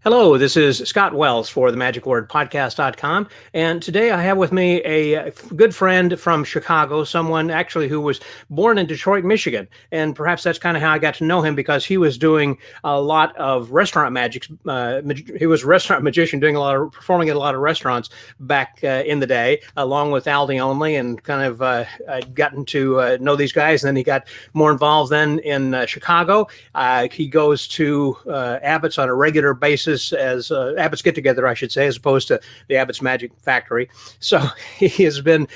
Hello, this is Scott Wells for the magicwordpodcast.com. And today I have with me a good friend from Chicago, someone actually who was born in Detroit, Michigan. And perhaps that's kind of how I got to know him, because he was doing a lot of restaurant magic. He was a restaurant magician performing at a lot of restaurants back in the day, along with Aldi Only, and kind of I'd gotten to know these guys. And then he got more involved then in Chicago. He goes to Abbott's on a regular basis, as Abbott's Get Together, I should say, as opposed to the Abbott's Magic Factory. So he has been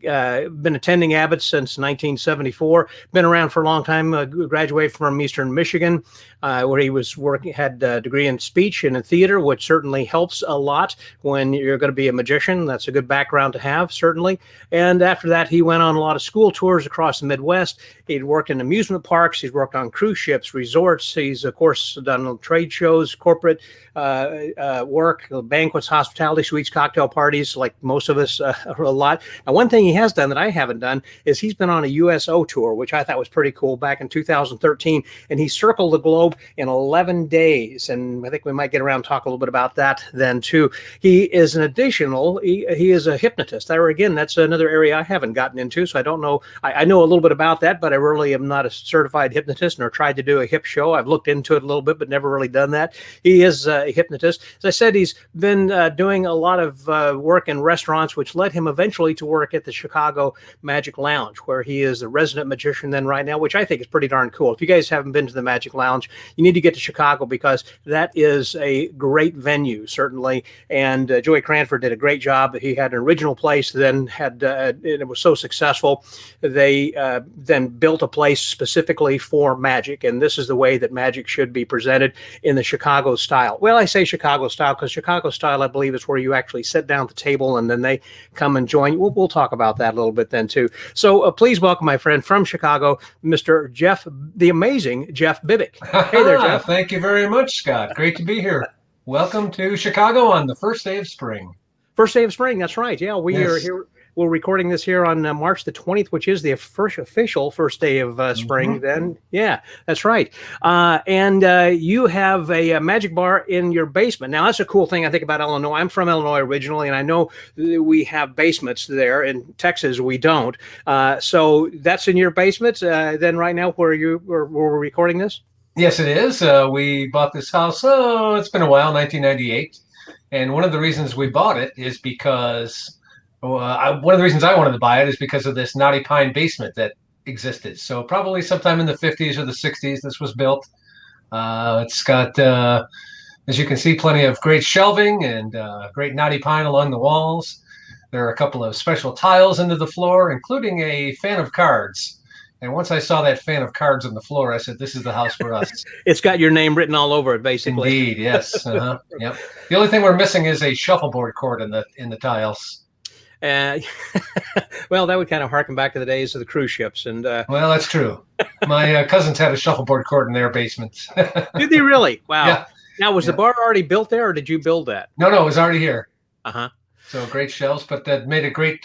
attending Abbott since 1974. Been around for a long time. Graduated from Eastern Michigan, where he was had a degree in speech and in theater, which certainly helps a lot when you're going to be a magician. That's a good background to have, certainly. And after that, he went on a lot of school tours across the Midwest. He'd worked in amusement parks. He's worked on cruise ships, resorts. He's, of course, done trade shows, corporate work, banquets, hospitality suites, cocktail parties, like most of us, a lot. Now, one thing he has done that I haven't done is he's been on a USO tour, which I thought was pretty cool, back in 2013, and he circled the globe in 11 days. And I think we might get around to talk a little bit about that then too. He is he is a hypnotist. Again, that's another area I haven't gotten into, so I don't know. I know a little bit about that, but I really am not a certified hypnotist, nor tried to do a hip show. I've looked into it a little bit, but never really done that. He is a hypnotist. As I said, he's been doing a lot of work in restaurants, which led him eventually to work at the Chicago Magic Lounge, where he is the resident magician then right now, which I think is pretty darn cool. If you guys haven't been to the Magic Lounge, you need to get to Chicago, because that is a great venue, certainly. And Joey Cranford did a great job. He had an original place, then it was so successful, they then built a place specifically for magic. And this is the way that magic should be presented in the Chicago style. Well, I say Chicago style because Chicago style, I believe, is where you actually sit down at the table and then they come and join you. We'll talk about that a little bit then too. So please welcome my friend from Chicago, Mr. Jeff, the amazing Jeff Bibik. Hey there, Jeff. Thank you very much, Scott. Great to be here. Welcome to Chicago on the first day of spring. First day of spring, that's right. Yeah, we are here. We're recording this here on March the 20th, which is the first official first day of spring. Then, yeah, that's right. And you have a magic bar in your basement. Now, that's a cool thing I think about Illinois. I'm from Illinois originally, and I know we have basements there. In Texas, we don't. So that's in your basement. Then, right now, where we're recording this. Yes, it is. We bought this house. Oh, it's been a while, 1998. And one of the reasons we bought it is because one of the reasons I wanted to buy it is because of this knotty pine basement that existed. So probably sometime in the 50s or the 60s, this was built. It's got, as you can see, plenty of great shelving and great knotty pine along the walls. There are a couple of special tiles into the floor, including a fan of cards. And once I saw that fan of cards on the floor, I said, this is the house for us. It's got your name written all over it, basically. Indeed, yes. Yep. The only thing we're missing is a shuffleboard cord in the tiles. Well, that would kind of harken back to the days of the cruise ships. And well, that's true. My cousins had a shuffleboard cord in their basement. Did they really? Wow. Yeah. Now, was the bar already built there, or did you build that? No, it was already here. Uh-huh. So great shelves, but that made a great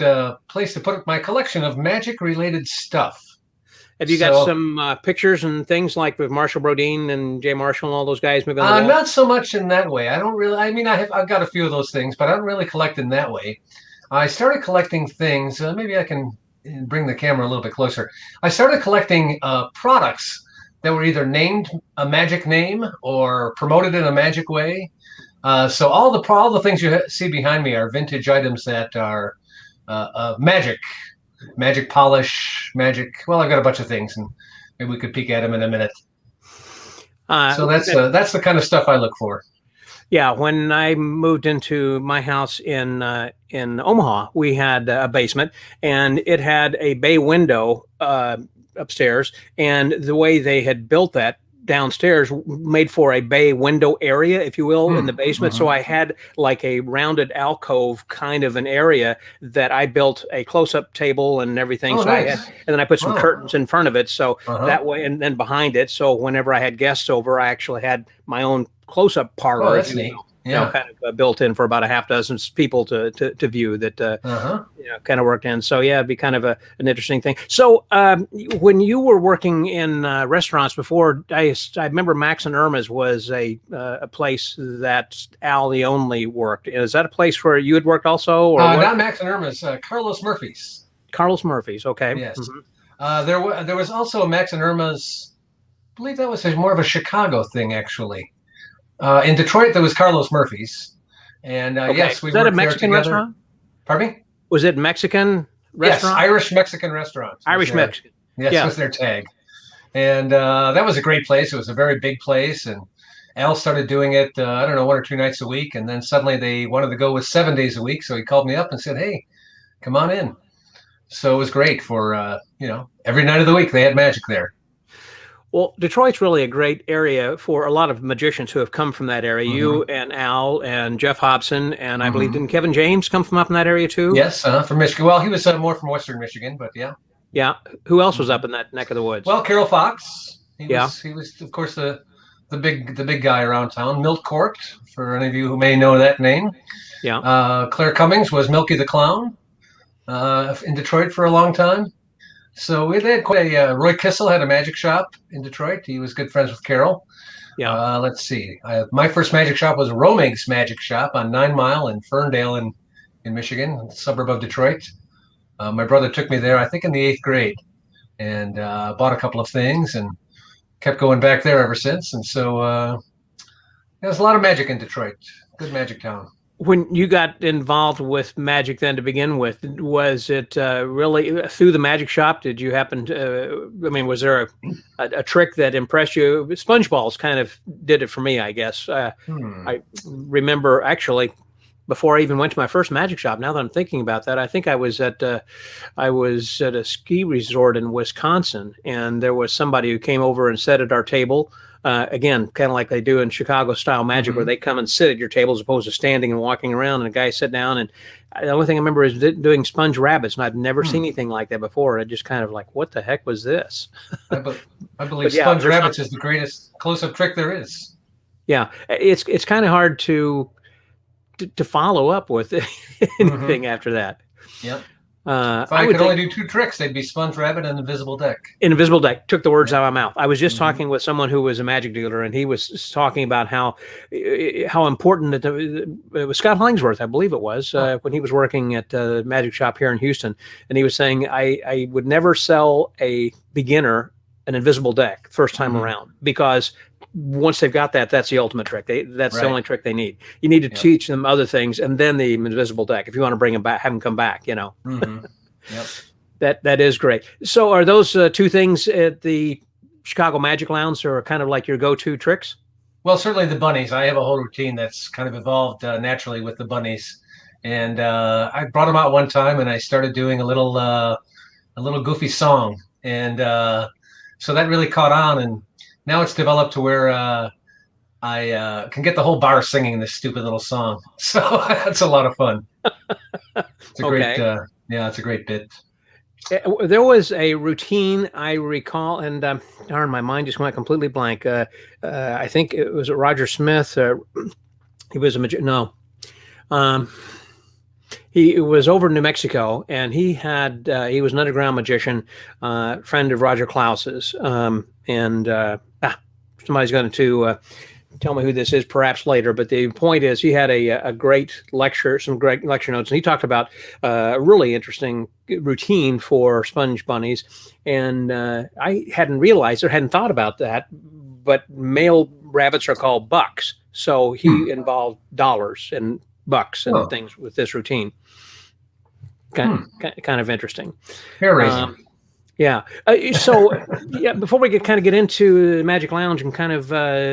place to put my collection of magic-related stuff. Have you got some pictures and things like with Marshall Brodeen and Jay Marshall and all those guys? Maybe not so much in that way. I don't really. I mean, I've got a few of those things, but I don't really collect in that way. I started collecting things. Maybe I can bring the camera a little bit closer. I started collecting products that were either named a magic name or promoted in a magic way. So all the things you see behind me are vintage items that are magic polish, magic. Well, I've got a bunch of things, and maybe we could peek at them in a minute. So that's the kind of stuff I look for. Yeah, when I moved into my house in Omaha, we had a basement, and it had a bay window upstairs, and the way they had built that downstairs made for a bay window area, if you will, in the basement. So I had like a rounded alcove kind of an area that I built a close-up table and everything. Oh, so nice. and then I put some curtains in front of it. So that way, and then behind it. So whenever I had guests over, I actually had my own close-up parlor. Oh, that's neat. Yeah. kind of built in for about a half dozen people to view that, kind of worked in. So yeah, it'd be kind of an interesting thing. So when you were working in restaurants before, I remember Max and Irma's was a place that Al the Only worked. Is that a place where you had worked also, or not Max and Irma's, Carlos Murphy's. Carlos Murphy's, okay. Yes. There was also a Max and Irma's. I believe that was more of a Chicago thing, actually. In Detroit, there was Carlos Murphy's, and yes, we was that a worked there Mexican together. restaurant? Pardon me? Was it Mexican restaurant? Yes, Irish Mexican restaurant. Irish Mexican. Yes, was their tag, and that was a great place. It was a very big place, and Al started doing it. I don't know, 1 or 2 nights a week, and then suddenly they wanted to go with 7 days a week. So he called me up and said, "Hey, come on in." So it was great for every night of the week they had magic there. Well, Detroit's really a great area for a lot of magicians who have come from that area. You and Al and Jeff Hobson, and I believe, didn't Kevin James come from up in that area too? Yes, from Michigan. Well, he was more from Western Michigan, but yeah. Yeah. Who else was up in that neck of the woods? Well, Carol Fox. He was of course the big guy around town. Milt Court, for any of you who may know that name. Yeah. Claire Cummings was Milky the Clown in Detroit for a long time. So we had quite a Roy Kissel had a magic shop in Detroit. He was good friends with Carol. Yeah. Let's see. My first magic shop was Romig's Magic Shop on 9 Mile in Ferndale in Michigan, a suburb of Detroit. My brother took me there, I think, in the 8th grade, and bought a couple of things and kept going back there ever since. And so there's a lot of magic in Detroit. Good magic town. When you got involved with magic then to begin with, was it really through the magic shop? Did you happen to, was there a trick that impressed you? Sponge balls kind of did it for me, I guess. I remember actually, before I even went to my first magic shop, now that I'm thinking about that, I think I was at a ski resort in Wisconsin, and there was somebody who came over and sat at our table. Again, kind of like they do in Chicago style magic, where they come and sit at your table as opposed to standing and walking around, and a guy sit down. And the only thing I remember is doing sponge rabbits, and I'd never seen anything like that before. I just kind of like, what the heck was this? I believe sponge rabbits is the greatest close-up trick there is. Yeah, it's kind of hard to follow up with anything after that. Yeah. If I could only do 2 tricks, they'd be Sponge Rabbit and Invisible Deck. Invisible Deck took the words out of my mouth. I was just talking with someone who was a magic dealer, and he was talking about how important it was Scott Hollingsworth, I believe it was, when he was working at the magic shop here in Houston. And he was saying, I would never sell a beginner an invisible deck first time around, because once they've got that, that's the ultimate trick. That's the only trick they need. You need to teach them other things, and then the invisible deck, if you want to bring them back, have them come back, Yep. That is great. So are those 2 things at the Chicago Magic Lounge are kind of like your go-to tricks? Well, certainly the bunnies. I have a whole routine that's kind of evolved naturally with the bunnies. And I brought them out one time, and I started doing a little goofy song. And so that really caught on, and now it's developed to where I can get the whole bar singing this stupid little song. So that's a lot of fun. It's a great, it's a great bit. There was a routine I recall, and darn, my mind just went completely blank. I think it was Roger Smith. He was a magician. No. He was over in New Mexico, and he was an underground magician, friend of Roger Klaus's. Somebody's going to tell me who this is perhaps later, but the point is he had a great lecture, some great lecture notes, and he talked about a really interesting routine for sponge bunnies. And I hadn't realized or hadn't thought about that, but male rabbits are called bucks. So he involved dollars and bucks and things with this routine. Kind of interesting. Hair-raising. Yeah. So, before we get into the Magic Lounge and kind of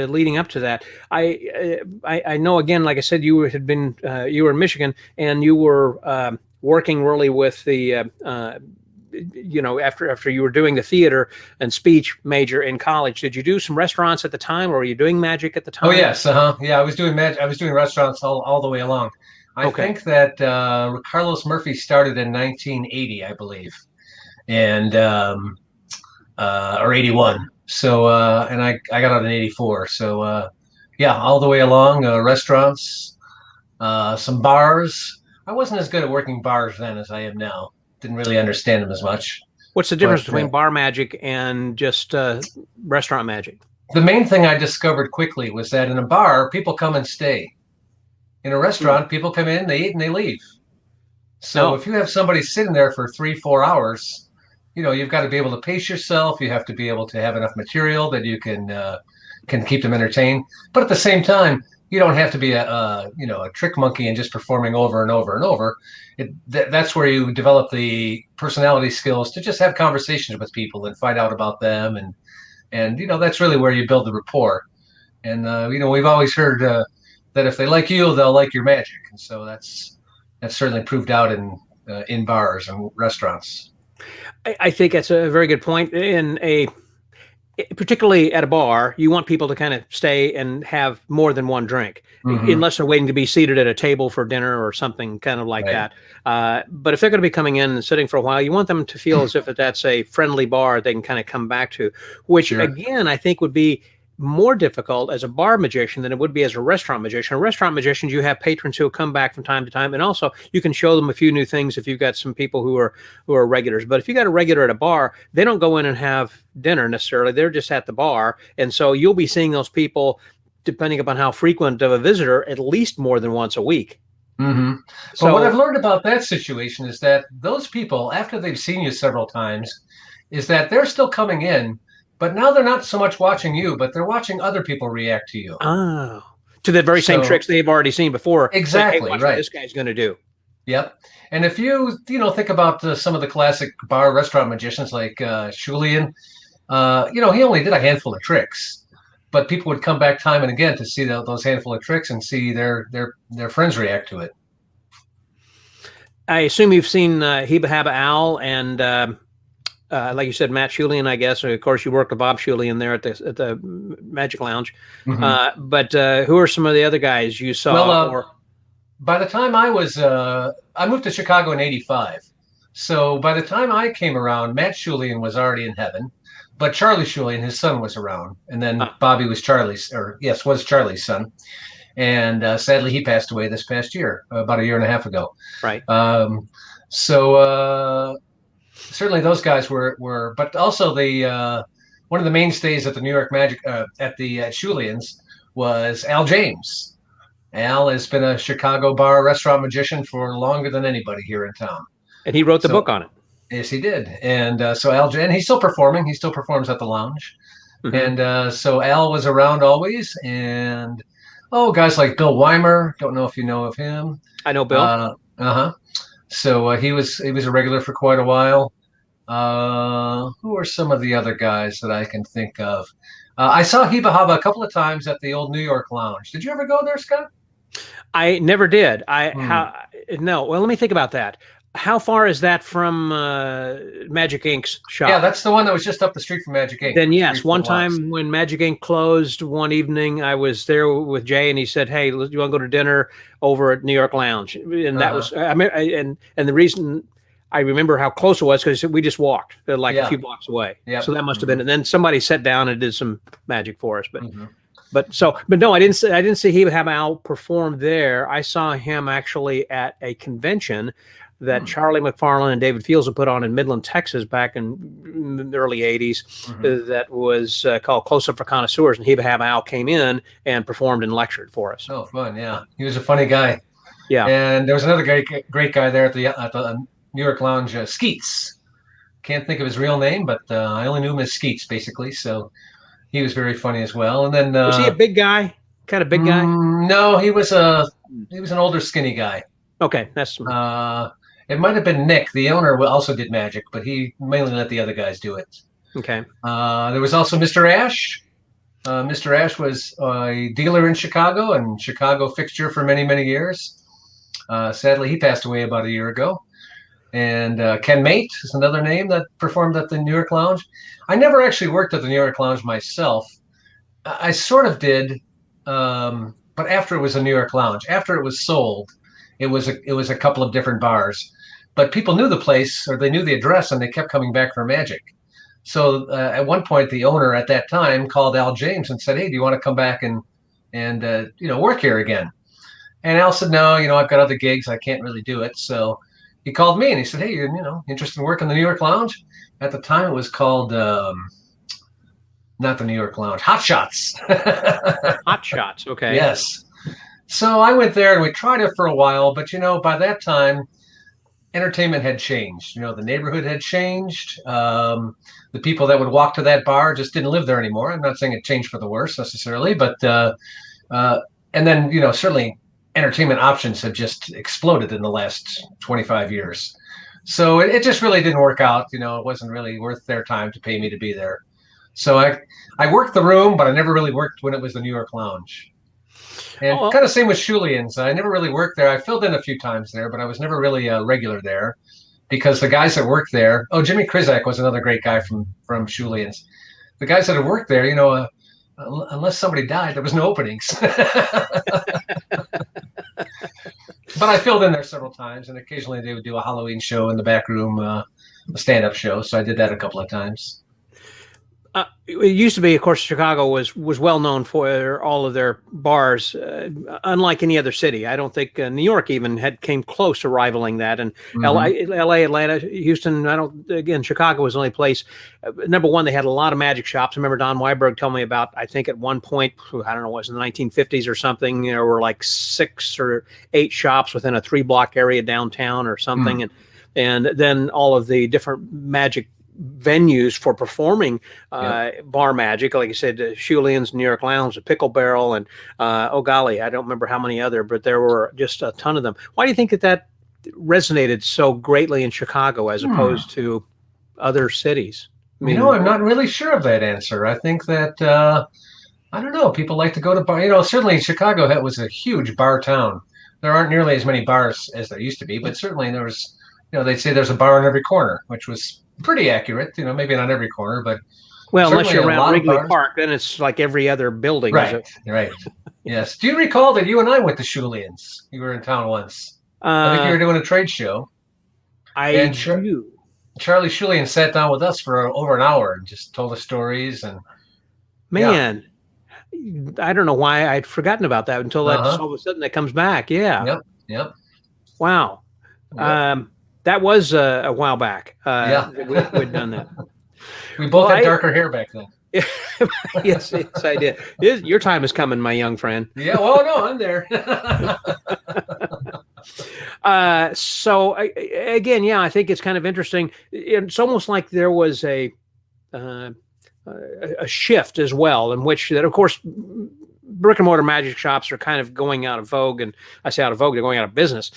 leading up to that, I know, again, like I said, you were in Michigan, and you were working really with the after you were doing the theater and speech major in college. Did you do some restaurants at the time, or were you doing magic at the time? Oh yes, yeah, I was doing restaurants all the way along. I think that Carlos Murphy started in 1980, I believe. And or 81. So and I got out in 84. So Yeah, all the way along. Restaurants, some bars. I wasn't as good at working bars then as I am now. Didn't really understand them as much. What's the difference But between bar magic and just restaurant magic? the main thing I discovered quickly was that in a bar, people come and stay. In a Hmm. restaurant, people come in, they eat, and they leave. So Oh, if you have somebody sitting there for 3, 4 hours, you've got to be able to pace yourself. You have to be able to have enough material that you can keep them entertained. But at the same time, you don't have to be a trick monkey and just performing over and over and over. That's where you develop the personality skills to just have conversations with people and find out about them, and that's really where you build the rapport. And we've always heard that if they like you, they'll like your magic, and so that's certainly proved out in bars and restaurants. I think that's a very good point. Particularly at a bar, you want people to kind of stay and have more than one drink, Hmm. unless they're waiting to be seated at a table for dinner or something kind of like Right. that. But if they're going to be coming in and sitting for a while, you want them to feel as if that's a friendly bar they can kind of come back to, which Sure. again, I think would be more difficult as a bar magician than it would be as a restaurant magician. A restaurant magicians, you have patrons who will come back from time to time, and also you can show them a few new things if you've got some people who are regulars. But if you got a regular at a bar, they don't go in and have dinner necessarily. They're just at the bar, and so you'll be seeing those people, depending upon how frequent of a visitor, at least more than once a week. Hmm. But what I've So, learned about that situation is that those people, after they've seen you several times, is that they're still coming in, but now they're not so much watching you, but they're watching other people react to you. oh, to the very same So tricks they've already seen before, saying, "Hey, exactly watch what right. this guy's going to do." Yep. And if you think about some of the classic bar restaurant magicians like Julian, he only did a handful of tricks, but people would come back time and again to see those handful of tricks and see their friends react to it. I assume you've seen Heba Haba Al and like you said, Matt Shulian, I guess. Of course, you worked with Bob Shulian there at the Magic Lounge. Hmm. But who are some of the other guys you Well, saw? Or by the time I moved to Chicago in '85. So by the time I came around, Matt Shulian was already in heaven, but Charlie Shulian, his son, was around, and then ah, Bobby was was Charlie's son, and sadly he passed away this past year, about a year and a half ago. right. Um, so certainly those guys were, but also the one of the mainstays at the New York Magic at Shulian's was Al James. Al has been a Chicago bar restaurant magician for longer than anybody here in town. And he wrote the So book on it. yes, he did, and so Al, and he's still performing. He still performs at the lounge, Hmm. and so Al was around always, and guys like Bill Weimer. Don't know if you know of him. I know Bill. Uh-huh. So he was a regular for quite a while. Who are some of the other guys that I can think of? I saw Heba Haba a couple of times at the old New York Lounge. Did you ever go there, Scott? I never did. I Hmm. how no. Well, let me think about that. How far is that from Magic Inc.'s Yeah, shop? that's the one that was just up the street from Magic Inc. Then Three, yes, four one blocks. time when Magic Inc. closed one evening, I was there with Jay, and he said, "Hey, you want to go to dinner over at New York Lounge?" And that Uh-huh. was I mean, and the reason I remember how close it was because we just walked like a Yeah. few blocks away. So Yep. that must have Hmm. been. And then somebody sat down and did some magic for us. But Hmm. but no, I didn't see he have Al perform there. I saw him actually at a convention that Hmm. Charlie McFarlane and David Fields had put on in Midland, Texas, back in the early '80s. Hmm. That was called Close Up for Connoisseurs, and Heba Hab Al came in and performed and lectured for us. Oh, fun. Yeah. He was a funny guy. Yeah, And there was another great guy there at the New York Lounge, Skeets. Can't think of his real name, but I only knew him as Skeets, basically. So he was very funny as well. And then was he a big guy? Kind of big guy? no, he was an older, skinny guy. Okay, that's Uh, it might have been Nick, the owner, also did magic, but he mainly let the other guys do it. okay. There was also Mr. Ash. Mr. Ash was a dealer in Chicago and Chicago fixture for many, many years. Sadly, he passed away about a year ago. And Ken Mate is another name that performed at the New York Lounge. I never actually worked at the New York Lounge myself. I sort of did, but after it was a New York Lounge, after it was sold, it was a couple of different bars. But people knew the place or they knew the address, and they kept coming back for magic. So at one point, the owner at that time called Al James and said, "Hey, do you want to come back and and work here again. And Al said, no, I've got other gigs. I can't really do it. So he called me and he said, hey, interested in working the New York Lounge? At the time, it was called not the New York Lounge, Hotshots. Hotshots. Okay. Yes. So I went there and we tried it for a while, but by that time, entertainment had changed. The neighborhood had changed. The people that would walk to that bar just didn't live there anymore. I'm not saying it changed for the worse necessarily, but and then certainly entertainment options have just exploded in the last 25 years. So it just really didn't work out. It wasn't really worth their time to pay me to be there. So I worked the room, but I never really worked when it was the New York Lounge. And kind of same with Shulian's. I never really worked there. I filled in a few times there, but I was never really a regular there because the guys that worked there, Jimmy Krizak was another great guy from Shulian's. The guys that have worked there, unless somebody died, there was no openings. But I filled in there several times, and occasionally they would do a Halloween show in the back room, a stand-up show. So I did that a couple of times. It used to be, of course, Chicago was well known for all of their bars, unlike any other city. I don't think New York even came close to rivaling that. And LA, Atlanta, Houston, Chicago was the only place. Number one, they had a lot of magic shops. I remember Don Weiberg told me about, I think at one point, I don't know, it was in the 1950s or something, there were like 6 or 8 shops within a 3-block area downtown or something. And then all of the different magic venues for performing bar magic, like I said, Shulian's, New York Lounge, the Pickle Barrel, and oh golly, I don't remember how many other, but there were just a ton of them. Why do you think that resonated so greatly in Chicago as opposed to other cities? I mean, I'm not really sure of that answer. I think that I don't know. People like to go to bar. Certainly Chicago was a huge bar town. There aren't nearly as many bars as there used to be, but certainly there was. They'd say there's a bar in every corner, which was pretty accurate, maybe not every corner, but unless you're around Wrigley Park, then it's like every other building. Right. Yes. Do you recall that you and I went to Shulian's? You were in town once. I think you were doing a trade show. I do. Charlie Shulian sat down with us for over an hour and just told us stories. And I don't know why I'd forgotten about that until all of a sudden that comes back. Yeah. Yep. Wow. Yep. That was a while back. We'd done that. We both had darker hair back then. yes, I did. Your time is coming, my young friend. Yeah, well, no, I'm there. So again, I think it's kind of interesting. It's almost like there was a shift as well, in which that, of course, brick and mortar magic shops are kind of going out of vogue, and I say out of vogue, they're going out of business.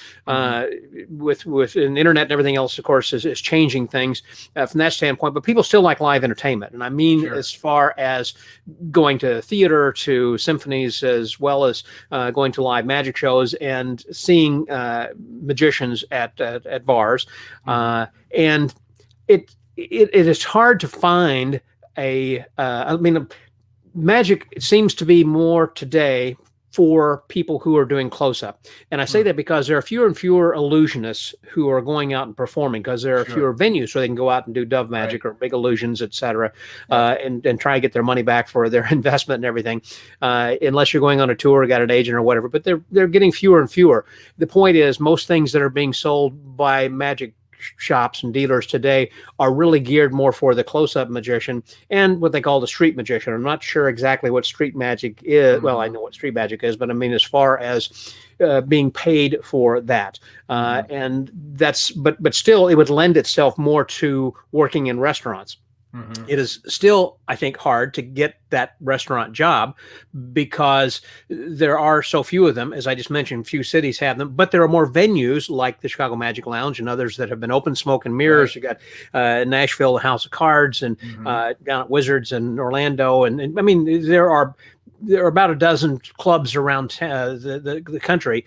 With an internet and everything else, of course, is changing things from that standpoint. But people still like live entertainment, and I mean, as far as going to theater, to symphonies, as well as going to live magic shows and seeing magicians at bars, and it is hard to find magic seems to be more today for people who are doing close-up. And I say that because there are fewer and fewer illusionists who are going out and performing, because there are fewer venues where they can go out and do dove magic or big illusions, et cetera, and try to get their money back for their investment and everything, unless you're going on a tour, got an agent or whatever. But they're getting fewer and fewer. The point is, most things that are being sold by magic shops and dealers today are really geared more for the close-up magician and what they call the street magician. I'm not sure exactly what street magic is. Well, I know what street magic is, but I mean, as far as being paid for that, and that's, but still, it would lend itself more to working in restaurants. It is still, I think, hard to get that restaurant job because there are so few of them. As I just mentioned, few cities have them, but there are more venues like the Chicago Magic Lounge and others that have been open, smoke and mirrors. You got Nashville, the House of Cards, and down at Wizards and Orlando. And I mean, there are about a dozen clubs around the country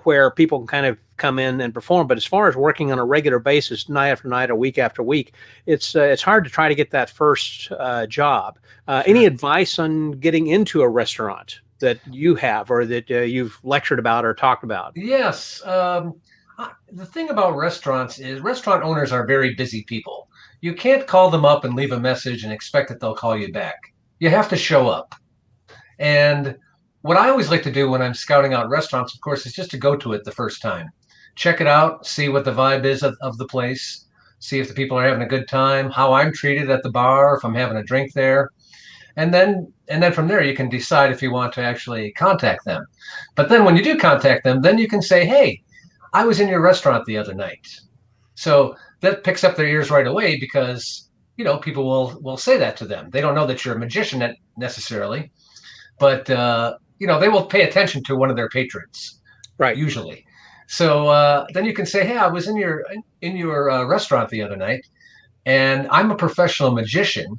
where people can kind of come in and perform. But as far as working on a regular basis, night after night or week after week, it's hard to try to get that first job. Any advice on getting into a restaurant that you have or that you've lectured about or talked about? Yes. The thing about restaurants is restaurant owners are very busy people. You can't call them up and leave a message and expect that they'll call you back. You have to show up. And what I always like to do when I'm scouting out restaurants, of course, is just to go to it the first time, check it out, see what the vibe is of the place, see if the people are having a good time, how I'm treated at the bar, if I'm having a drink there, and then from there you can decide if you want to actually contact them. But then when you do contact them, then you can say, hey, I was in your restaurant the other night. So that picks up their ears right away, because people will say that to them. They don't know that you're a magician necessarily, but they will pay attention to one of their patrons, Right. usually. So then you can say, hey, I was in your restaurant the other night, and I'm a professional magician.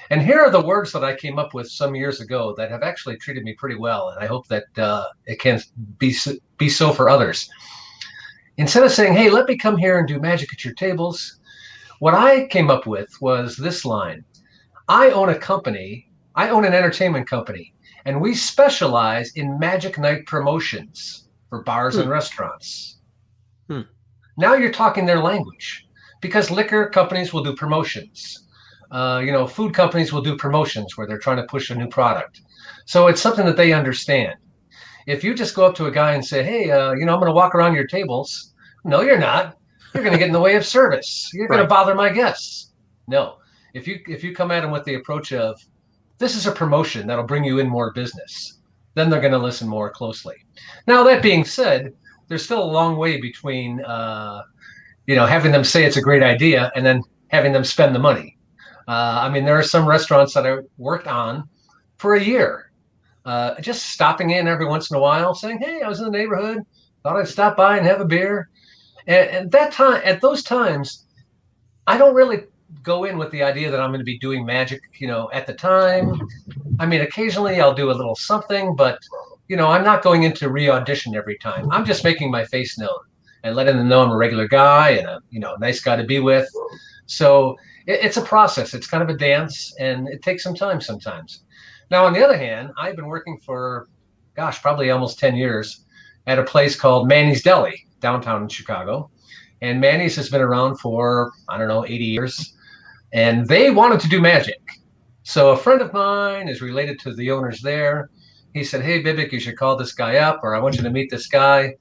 And here are the words that I came up with some years ago that have actually treated me pretty well, and I hope that it can be so for others. Instead of saying, hey, let me come here and do magic at your tables, what I came up with was this line. I own an entertainment company, and we specialize in magic night promotions for bars and restaurants. Now you're talking their language, because liquor companies will do promotions. Food companies will do promotions where they're trying to push a new product. So it's something that they understand. If you just go up to a guy and say, hey, I'm going to walk around your tables. No, you're not. You're going to get in the way of service. You're going to bother my guests. No. If you come at them with the approach of, this is a promotion that'll bring you in more business, then they're going to listen more closely. Now, that being said, there's still a long way between, having them say it's a great idea and then having them spend the money. There are some restaurants that I worked on for a year, just stopping in every once in a while, saying, hey, I was in the neighborhood, thought I'd stop by and have a beer. And at those times, I don't really go in with the idea that I'm going to be doing magic, at the time. Occasionally I'll do a little something, but, I'm not going into re-audition every time. I'm just making my face known and letting them know I'm a regular guy and a, nice guy to be with. So it's a process. It's kind of a dance, and it takes some time sometimes. Now, on the other hand, I've been working for, probably almost 10 years at a place called Manny's Deli downtown in Chicago. And Manny's has been around for, 80 years. And they wanted to do magic. So a friend of mine is related to the owners there. He said, hey, Bibik, you should call this guy up, or I want you to meet this guy.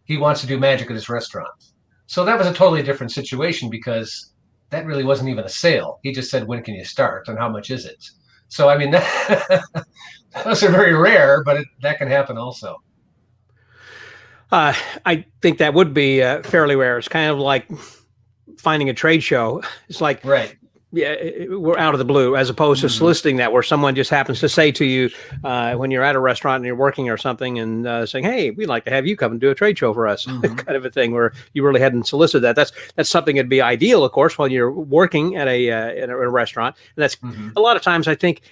He wants to do magic at his restaurant. So that was a totally different situation, because that really wasn't even a sale. He just said, when can you start and how much is it? So, those are very rare, but that can happen also. I think that would be fairly rare. It's kind of like finding a trade show. It's like, right. Yeah, we're out of the blue, as opposed to soliciting that, where someone just happens to say to you when you're at a restaurant and you're working or something, and saying, hey, we'd like to have you come and do a trade show for us, kind of a thing, where you really hadn't solicited that. That's something that'd be ideal, of course, while you're working at in a restaurant. And that's a lot of times, I think,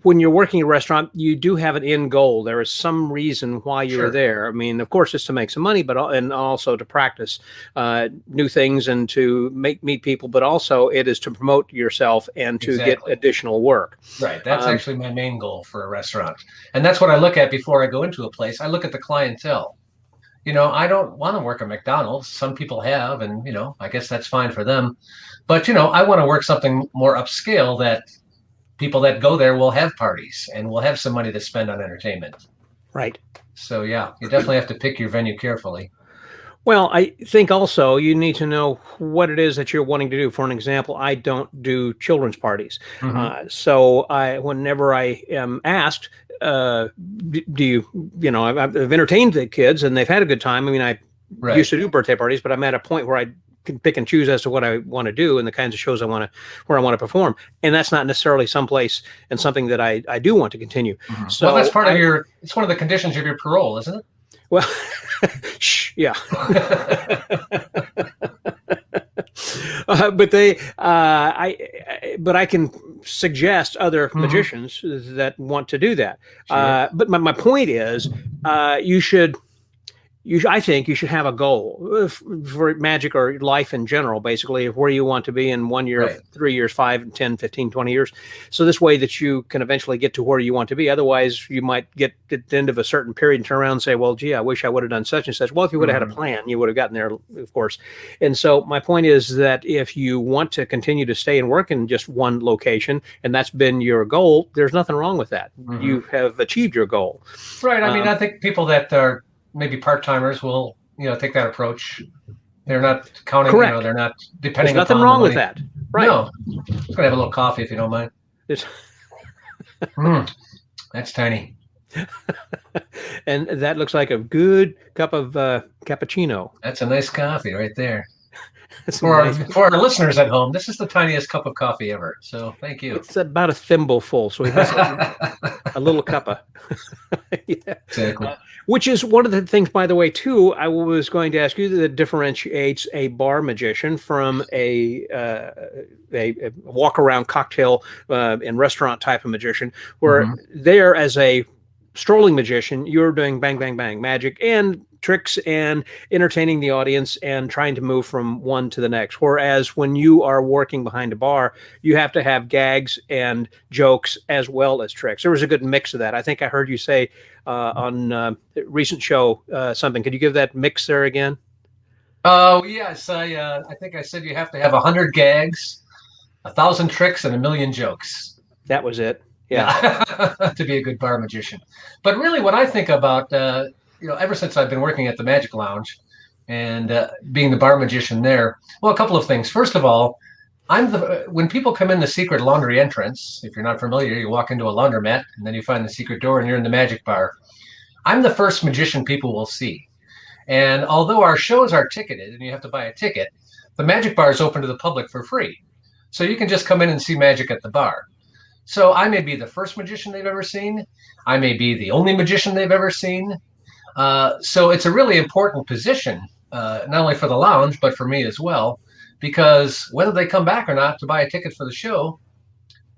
when you're working at a restaurant, you do have an end goal. There is some reason why you're there. Of course, it's to make some money, and also to practice new things and to meet people, but also it is to promote yourself and to get additional work. Right. That's actually my main goal for a restaurant. And that's what I look at before I go into a place. I look at the clientele. I don't want to work at McDonald's. Some people have, and, I guess that's fine for them. But, I want to work something more upscale, that people that go there will have parties and will have some money to spend on entertainment. Right. So, yeah, you definitely have to pick your venue carefully. Well, I think also you need to know what it is that you're wanting to do. For an example, I don't do children's parties. So whenever I am asked, do you, I've entertained the kids and they've had a good time. I used to do birthday parties, but I'm at a point where I can pick and choose as to what I want to do and the kinds of shows where I want to perform. And that's not necessarily someplace and something that I do want to continue. So that's part of it's one of the conditions of your parole, isn't it? Well, yeah. But I can suggest other magicians that want to do that. But my point is, you should I think you should have a goal for magic or life in general, basically, of where you want to be in 1 year, Right. 3 years, 5, 10, 15, 20 years. So this way that you can eventually get to where you want to be. Otherwise, you might get at the end of a certain period and turn around and say, well, gee, I wish I would have done such and such. Well, if you would have had a plan, you would have gotten there, of course. And so my point is that if you want to continue to stay and work in just one location, and that's been your goal, there's nothing wrong with that. You have achieved your goal. Right. I mean, I think people that are maybe part-timers will, take that approach. They're not counting, Correct. They're not depending There's nothing upon wrong the with money. that. Right. No. I'm going to have a little coffee if you don't mind. That's tiny. And that looks like a good cup of cappuccino. That's a nice coffee right there. For our listeners at home, this is the tiniest cup of coffee ever. So thank you. It's about a thimble full. So he has a little cuppa. Yeah. Exactly. Which is one of the things, by the way, too, I was going to ask you that differentiates a bar magician from a walk-around cocktail and restaurant type of magician, where there as a strolling magician, you're doing bang, bang, bang magic and tricks and entertaining the audience and trying to move from one to the next. Whereas when you are working behind a bar, you have to have gags and jokes as well as tricks. There was a good mix of that. I think I heard you say on a recent show something. Could you give that mix there again? Oh, yes. I think I said you have to have 100 gags, 1,000 tricks, and 1,000,000 jokes. That was it. Yeah. To be a good bar magician. But really what I think about, ever since I've been working at the Magic Lounge and being the bar magician there, well, a couple of things. First of all, when people come in the secret laundry entrance, if you're not familiar, you walk into a laundromat and then you find the secret door and you're in the magic bar. I'm the first magician people will see. And although our shows are ticketed and you have to buy a ticket, the magic bar is open to the public for free. So you can just come in and see magic at the bar. So I may be the first magician they've ever seen. I may be the only magician they've ever seen. So it's a really important position, not only for the lounge, but for me as well, because whether they come back or not to buy a ticket for the show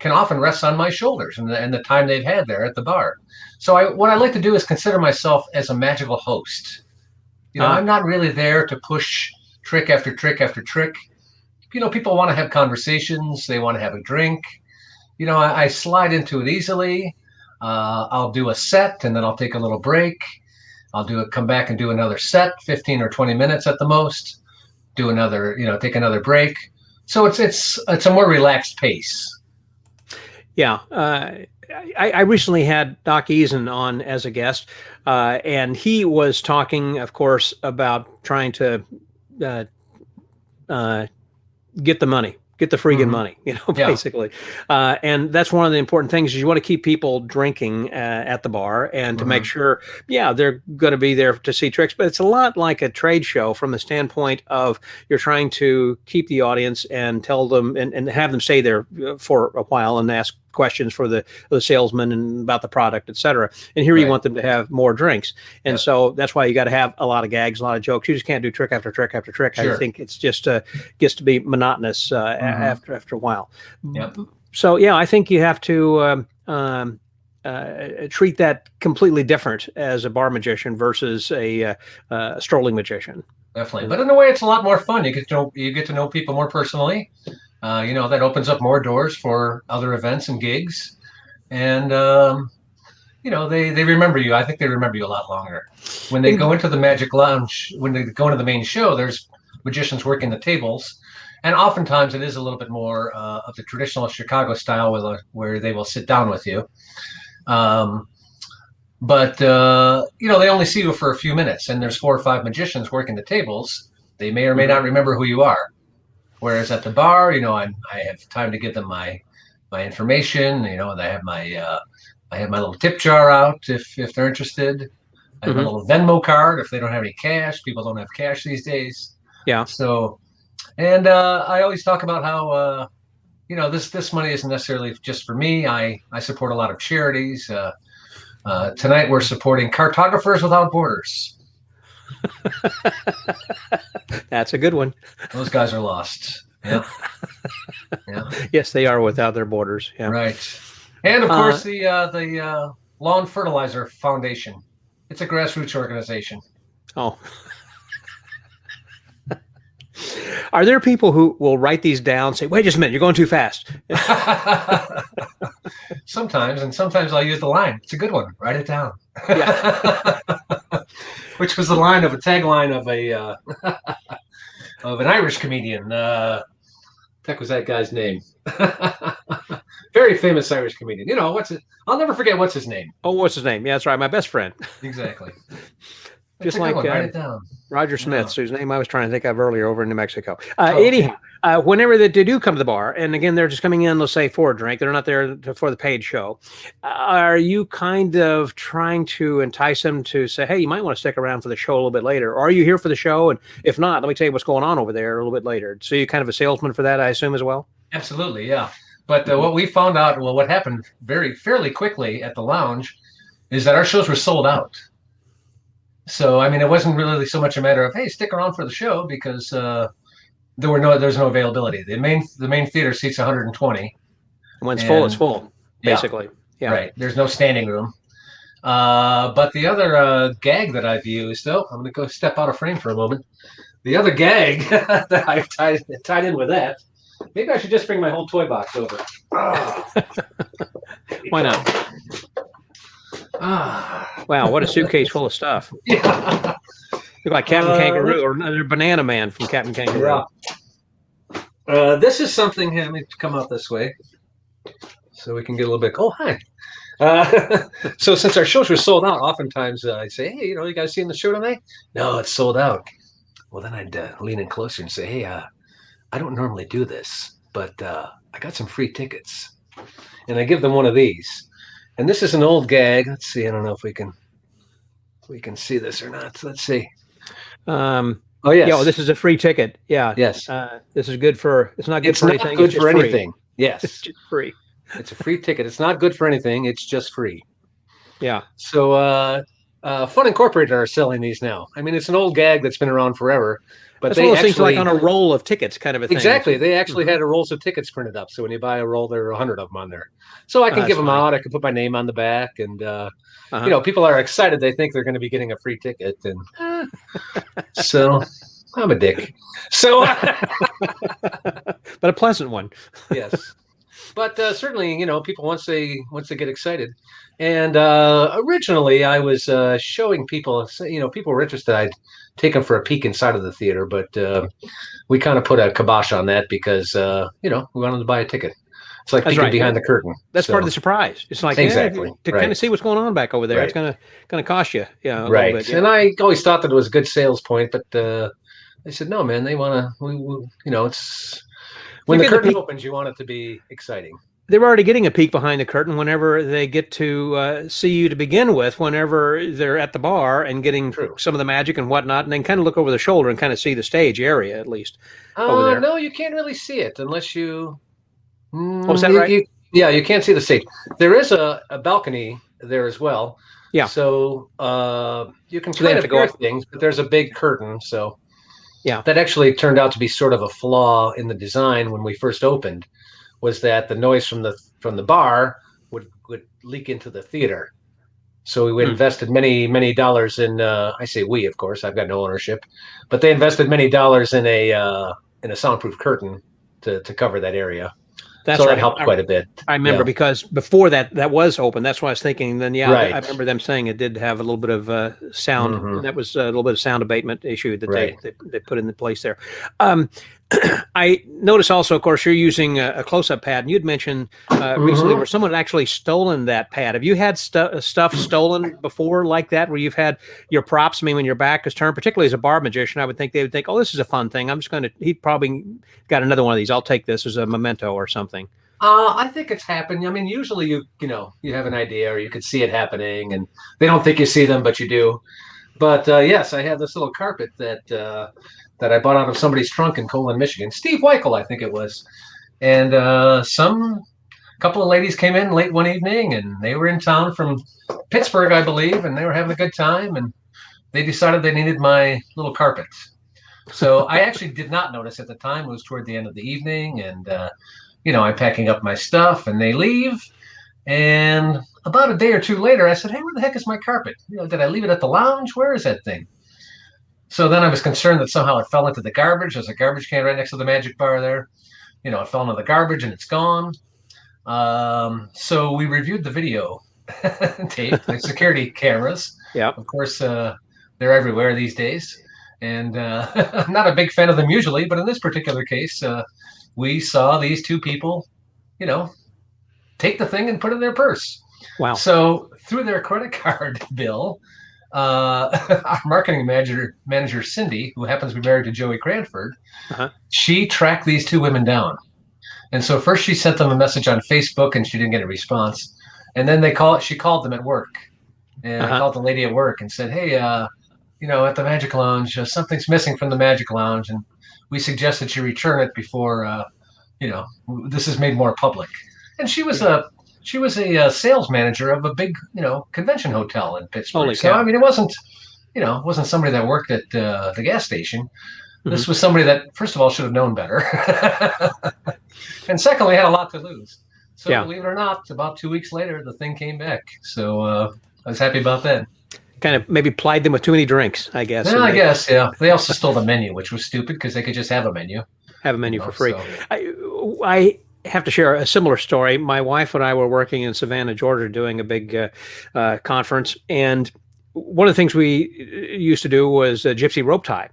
can often rest on my shoulders and the time they've had there at the bar. So what I like to do is consider myself as a magical host. I'm not really there to push trick after trick after trick. People want to have conversations. They want to have a drink. I slide into it easily. I'll do a set and then I'll take a little break. I'll come back and do another set, 15 or 20 minutes at the most. Do another, take another break. So it's a more relaxed pace. Yeah. I recently had Doc Eason on as a guest, and he was talking, of course, about trying to get the money. Get the freaking money, basically. And that's one of the important things is you want to keep people drinking at the bar and to make sure, they're going to be there to see tricks. But it's a lot like a trade show from the standpoint of you're trying to keep the audience and tell them and have them stay there for a while and ask questions for the salesman and about the product, et cetera. And here you want them to have more drinks. And so that's why you got to have a lot of gags, a lot of jokes. You just can't do trick after trick after trick. Sure. I think it's just gets to be monotonous after a while. Yep. So, I think you have to treat that completely different as a bar magician versus a strolling magician. Definitely. But in a way, it's a lot more fun. You get to know people more personally. That opens up more doors for other events and gigs. And, they remember you. I think they remember you a lot longer. When they go into the Magic Lounge, when they go into the main show, there's magicians working the tables. And oftentimes it is a little bit more of the traditional Chicago style where they will sit down with you. But they only see you for a few minutes and there's 4 or 5 magicians working the tables. They may or may not remember who you are. Whereas at the bar, I have time to give them my information, and I have my little tip jar out if they're interested. I have a little Venmo card if they don't have any cash. People don't have cash these days. Yeah. So, and I always talk about how this money isn't necessarily just for me. I support a lot of charities. Tonight we're supporting Cartographers Without Borders. That's a good one. Those guys are lost. Yeah. Yes, they are without their borders. Yeah. Right. And of course the Lawn Fertilizer Foundation. It's a grassroots organization. Oh. Are there people who will write these down and say, wait just a minute, you're going too fast? Sometimes, and sometimes I'll use the line. It's a good one. Write it down. Yeah. Which was the line of a tagline of a of an Irish comedian. Heck was that guy's name? Very famous Irish comedian. You know, what's it? I'll never forget what's his name. Oh, what's his name? Yeah, that's right. My best friend. Exactly. Just like write it down. Roger Smith, whose name I was trying to think of earlier over in New Mexico. Okay. Anyhow, whenever they do come to the bar, and again, they're just coming in, let's say, for a drink, they're not there for the paid show. Are you kind of trying to entice them to say, hey, you might want to stick around for the show a little bit later? Or are you here for the show? And if not, let me tell you what's going on over there a little bit later. So you're kind of a salesman for that, I assume, as well? Absolutely, yeah. But what we found out, well, what happened fairly quickly at the lounge is that our shows were sold out. So, I mean, it wasn't really so much a matter of, hey, stick around for the show, because there's no availability. The main theater seats 120. When it's full, it's full, basically. Yeah. Right. There's no standing room. But the other gag that I've used, I'm going to go step out of frame for a moment. The other gag that I've tied in with that, maybe I should just bring my whole toy box over. Why not? Wow, what a suitcase full of stuff. Yeah. Look like Captain Kangaroo or another Banana Man from Captain Kangaroo. Yeah. This is something, let me come out this way so we can get a little bit. Oh, hi. So since our shows were sold out, oftentimes I say, hey, you guys seeing the show tonight? No, it's sold out. Well, then I'd lean in closer and say, hey, I don't normally do this, but I got some free tickets. And I give them one of these. And this is an old gag. Let's see. I don't know if we can see this or not. Let's see. Oh, yes. Yeah, this is a free ticket. Yeah. Yes. This is good for, it's not good for anything. It's not good for anything. Yes. It's just free. It's a free ticket. It's not good for anything. It's just free. Yeah. So Fun Incorporated are selling these now. I mean, it's an old gag that's been around forever. But that's one of those things like on a roll of tickets kind of a thing. Exactly. They actually had rolls of tickets printed up. So when you buy a roll, there are 100 of them on there. So I can give them out. I can put my name on the back. And, people are excited. They think they're going to be getting a free ticket. And so I'm a dick. So, but a pleasant one. Yes. But certainly, people once they get excited. And originally I was showing people, people were interested. I'd take them for a peek inside of the theater, but we kind of put a kibosh on that because, we wanted to buy a ticket. It's like peeking behind the curtain. That's part of the surprise. It's like, exactly. To kind of see what's going on back over there. Right. It's going to cost you. Yeah. Right. Little bit, yeah. And I always thought that it was a good sales point, but they said, no, man, they want to, it's when the curtain opens, you want it to be exciting. They're already getting a peek behind the curtain whenever they get to see you to begin with, whenever they're at the bar and getting some of the magic and whatnot, and then kind of look over the shoulder and kind of see the stage area at least. Over there. No, you can't really see it unless you. Oh, is that right? You can't see the stage. There is a balcony there as well. Yeah. So you can kind of hear things, but there's a big curtain. So yeah, that actually turned out to be sort of a flaw in the design when we first opened. Was that the noise from the bar would leak into the theater. So we invested many dollars in I say we, of course, I've got no ownership, but they invested many dollars in a soundproof curtain to cover that area. That's so right. That helped quite a bit. I remember because before that was open. That's what I was thinking. Then right. I remember them saying it did have a little bit of sound. Mm-hmm. That was a little bit of sound abatement issue that they put in place there. I noticed also, of course, you're using a close-up pad, and you'd mentioned recently where someone had actually stolen that pad. Have you had stuff stolen before like that, where you've had your props? I mean, when your back is turned, particularly as a bar magician, I would think they would think, "Oh, this is a fun thing. He probably got another one of these. I'll take this as a memento or something." I think it's happened. I mean, usually you have an idea, or you could see it happening, and they don't think you see them, but you do. But yes, I have this little carpet that I bought out of somebody's trunk in Colon, Michigan. Steve Weichel, I think it was. And some couple of ladies came in late one evening, and they were in town from Pittsburgh, I believe, and they were having a good time, and they decided they needed my little carpet. So I actually did not notice at the time. It was toward the end of the evening, and I'm packing up my stuff, and they leave. And about a day or two later, I said, "Hey, where the heck is my carpet? Did I leave it at the lounge? Where is that thing?" So then I was concerned that somehow it fell into the garbage. There's a garbage can right next to the magic bar there. It fell into the garbage and it's gone. So we reviewed the video tape, the security cameras. Yeah. Of course, they're everywhere these days. And I'm not a big fan of them usually, but in this particular case, we saw these two people, take the thing and put it in their purse. Wow. So through their credit card bill, our marketing manager Cindy, who happens to be married to Joey Cranford, she tracked these two women down. And so first she sent them a message on Facebook and she didn't get a response. And then she called them at work. And I called the lady at work and said, hey, at the Magic Lounge, something's missing from the Magic Lounge. And we suggest that you return it before, this is made more public. And she was a sales manager of a big, convention hotel in Pittsburgh. Holy so, cow. I mean, it wasn't somebody that worked at the gas station. This was somebody that, first of all, should have known better. And secondly, had a lot to lose. So believe it or not, about 2 weeks later, the thing came back. So I was happy about that. Kind of maybe plied them with too many drinks, I guess. Yeah, I guess, yeah. They also stole the menu, which was stupid because they could just have a menu. Have a menu for free. So. I have to share a similar story. My wife and I were working in Savannah, Georgia, doing a big conference. And one of the things we used to do was a gypsy rope tie.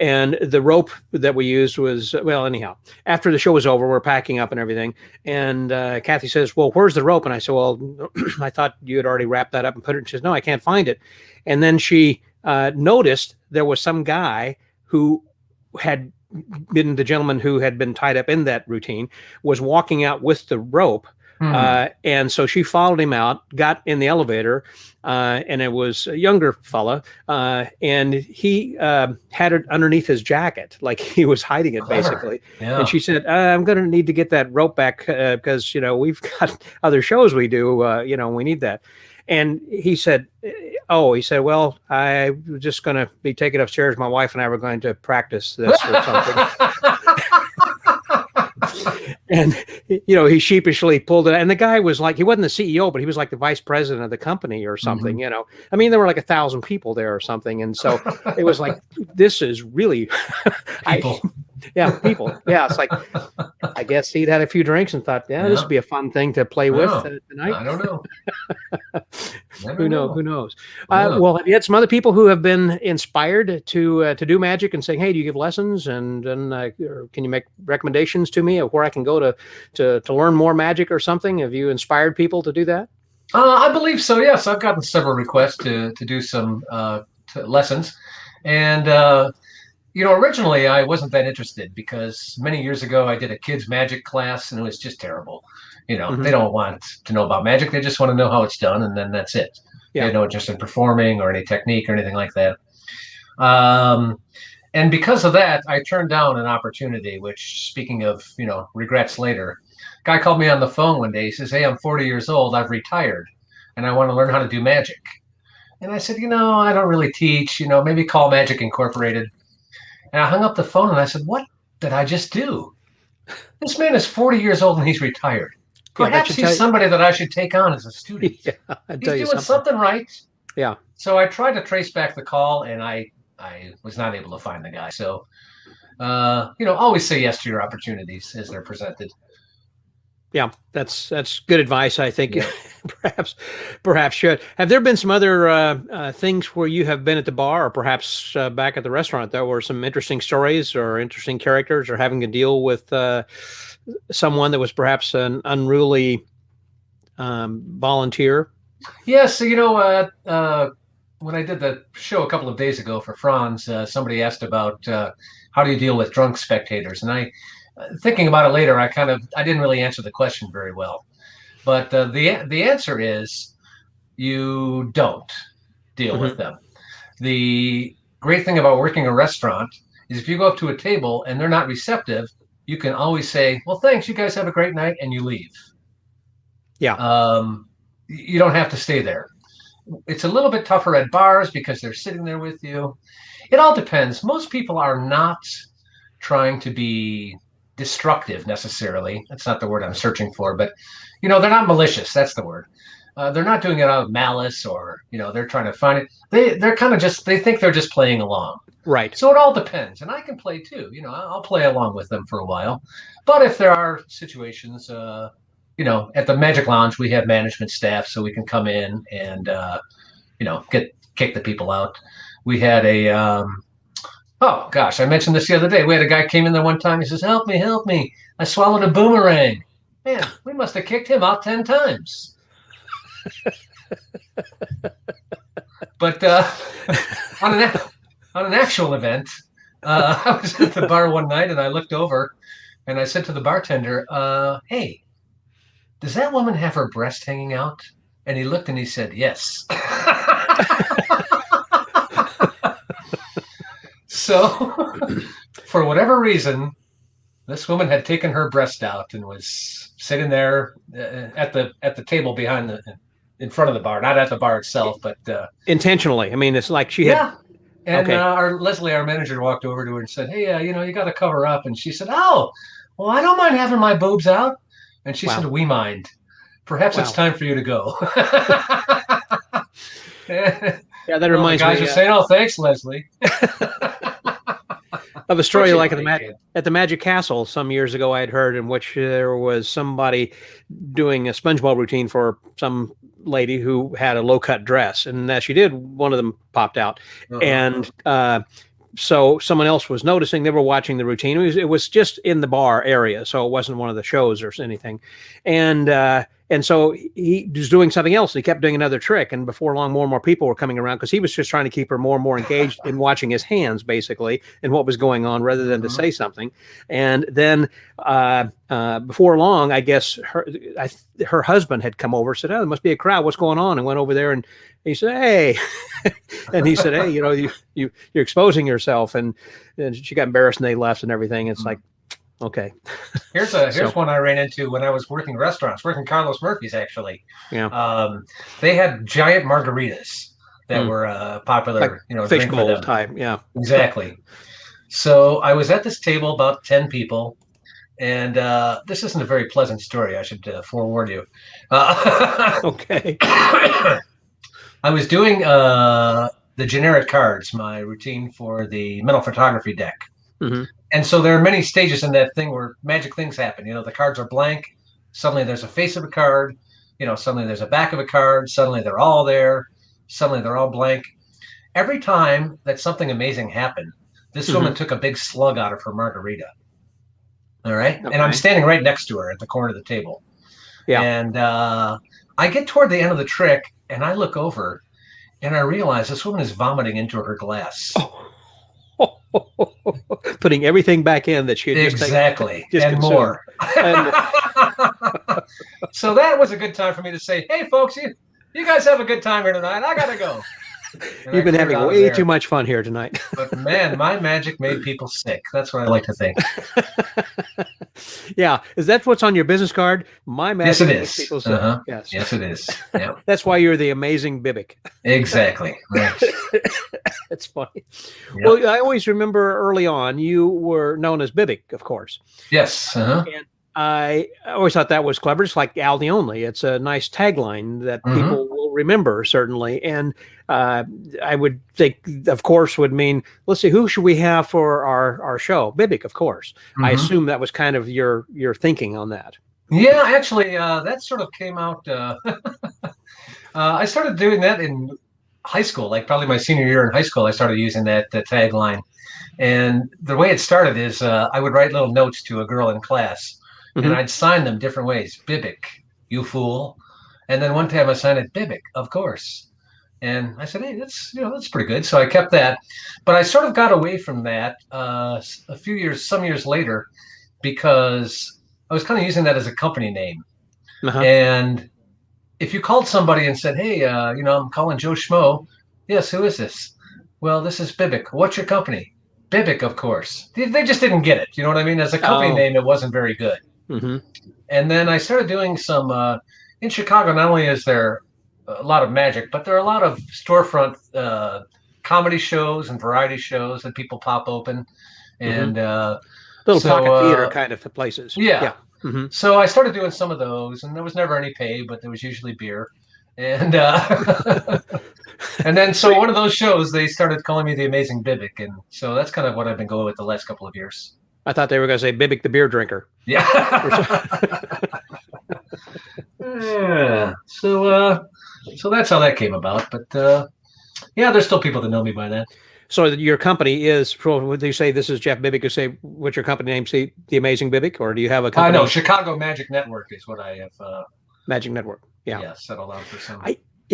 And the rope that we used was, well, anyhow, after the show was over, we're packing up and everything. And Kathy says, well, where's the rope? And I said, well, I thought you had already wrapped that up and put it. And she says, no, I can't find it. And then she noticed there was some guy who had been the gentleman who had been tied up in that routine was walking out with the rope. And so she followed him out, got in the elevator, and it was a younger fella, and he had it underneath his jacket, like he was hiding it basically. Yeah. And she said, I'm going to need to get that rope back because, we've got other shows we do, we need that. And he said, well, I'm just going to be taken upstairs. My wife and I were going to practice this or something. And, he sheepishly pulled it. And the guy was like, he wasn't the CEO, but he was like the vice president of the company or something, I mean, there were like 1,000 people there or something. And so it was like, this is really people. People. Yeah. It's like, I guess he'd had a few drinks and thought, this would be a fun thing to play with tonight. I don't know. Who knows? Well, have you had some other people who have been inspired to do magic and saying, hey, do you give lessons? And can you make recommendations to me of where I can go to learn more magic or something? Have you inspired people to do that? I believe so. Yes. I've gotten several requests to do some lessons. And, originally I wasn't that interested because many years ago I did a kids magic class and it was just terrible. They don't want to know about magic. They just want to know how it's done. And then that's it. Yeah. They have no interest in performing or any technique or anything like that. And because of that, I turned down an opportunity, which, speaking of, regrets later, guy called me on the phone one day. He says, hey, I'm 40 years old. I've retired and I want to learn how to do magic. And I said, I don't really teach, maybe call Magic Incorporated. And I hung up the phone and I said, what did I just do? This man is 40 years old and he's retired. Perhaps he's somebody that I should take on as a student. Yeah, he's doing something right. Yeah. So I tried to trace back the call and I was not able to find the guy. So, always say yes to your opportunities as they're presented. Yeah, that's good advice. I think perhaps should. Have there been some other things where you have been at the bar or perhaps back at the restaurant that were some interesting stories or interesting characters or having to deal with someone that was perhaps an unruly volunteer? Yes. When I did the show a couple of days ago for Franz, somebody asked about how do you deal with drunk spectators? And thinking about it later, I didn't really answer the question very well. But the answer is you don't deal with them. The great thing about working a restaurant is if you go up to a table and they're not receptive, you can always say, well, thanks, you guys have a great night, and you leave. Yeah. You don't have to stay there. It's a little bit tougher at bars because they're sitting there with you. It all depends. Most people are not trying to be destructive necessarily. That's not the word I'm searching for, but they're not malicious. That's the word. they're not doing it out of malice or, they're trying to find it. They're kind of they think they're just playing along. Right. So it all depends. And I can play too. I'll play along with them for a while. But if there are situations, at the Magic Lounge, we have management staff so we can come in and, kick the people out. We had oh gosh, I mentioned this the other day. We had a guy came in there one time. He says, help me. I swallowed a boomerang. Man, we must have kicked him out 10 times. But on an actual event, I was at the bar one night and I looked over and I said to the bartender, hey, does that woman have her breast hanging out? And he looked and he said, yes. So for whatever reason, this woman had taken her breast out and was sitting there at the table in front of the bar, not at the bar itself, but intentionally. I mean, it's like she had. And okay. Our manager, walked over to her and said, hey, you got to cover up. And she said, oh, well, I don't mind having my boobs out. And she said, we mind. Perhaps it's time for you to go. Yeah, that reminds me. The guys are saying, oh, thanks, Leslie. Of a story like at the Magic Castle some years ago I had heard, in which there was somebody doing a SpongeBob routine for some lady who had a low-cut dress, and as she did, one of them popped out. And so someone else was noticing. They were watching the routine. It was just in the bar area, so it wasn't one of the shows or anything. And so he was doing something else. And he kept doing another trick, and before long, more and more people were coming around because he was just trying to keep her more and more engaged in watching his hands, basically, and what was going on, rather than to say something. And then before long, I guess her husband had come over, said, "Oh, there must be a crowd. What's going on?" And went over there, and he said, "Hey," and he said, "Hey, you're exposing yourself." And she got embarrassed, and they left, and everything. It's like, okay. Here's one I ran into when I was working restaurants, working Carlos Murphy's, actually. Yeah. They had giant margaritas that were popular, like fishbowl type. Yeah. Exactly. So I was at this table, about 10 people, and this isn't a very pleasant story. I should forewarn you. Okay. I was doing the generic cards, my routine for the mental photography deck. Mm-hmm. And so there are many stages in that thing where magic things happen. The cards are blank. Suddenly there's a face of a card. Suddenly there's a back of a card. Suddenly they're all there. Suddenly they're all blank. Every time that something amazing happened, this woman took a big slug out of her margarita. All right. Okay. And I'm standing right next to her at the corner of the table. Yeah. And I get toward the end of the trick and I look over and I realize this woman is vomiting into her glass. Oh. Putting everything back in that she had exactly just and consumed. More. So that was a good time for me to say, "Hey, folks, you guys have a good time here tonight. I gotta go." You've been having way too much fun here tonight. But man, my magic made people sick. That's what I like to think. Yeah, is that what's on your business card? My magic makes people sick. Yes, it is. Yeah. That's why you're the Amazing Bibik. Exactly. Right. That's funny. Yep. Well, I always remember early on you were known as Bibik, of course. Yes. And I always thought that was clever. It's like Al the Only. It's a nice tagline that people will remember, certainly. And I would think, of course, would mean, let's see, who should we have for our show? Bibik, of course. I assume that was kind of your thinking on that. Yeah, actually, that sort of came out. I started doing that in high school, like probably my senior year in high school. I started using that tagline. And the way it started is I would write little notes to a girl in class. And I'd sign them different ways. Bibik, you fool. And then one time I signed it Bibik, of course. And I said, hey, that's pretty good. So I kept that. But I sort of got away from that some years later, because I was kind of using that as a company name. And if you called somebody and said, hey, I'm calling Joe Schmo. Yes, who is this? Well, this is Bibik. What's your company? Bibik, of course. They just didn't get it. You know what I mean? As a company name, it wasn't very good. And then I started doing some in Chicago. Not only is there a lot of magic, but there are a lot of storefront comedy shows and variety shows that people pop open, and little pocket theater kind of places. Yeah. So I started doing some of those, and there was never any pay, but there was usually beer. And and then so one of those shows, they started calling me the Amazing Bibik, and so that's kind of what I've been going with the last couple of years. I thought they were going to say Bibik the beer drinker. Yeah. Yeah. So that's how that came about. But yeah, there's still people that know me by that. So your company is, would you say this is Jeff Bibik? You say, what's your company name? Say the Amazing Bibik, or do you have a company? I know Chicago Magic Network is what I have. Magic Network. Yeah. Settled on for some.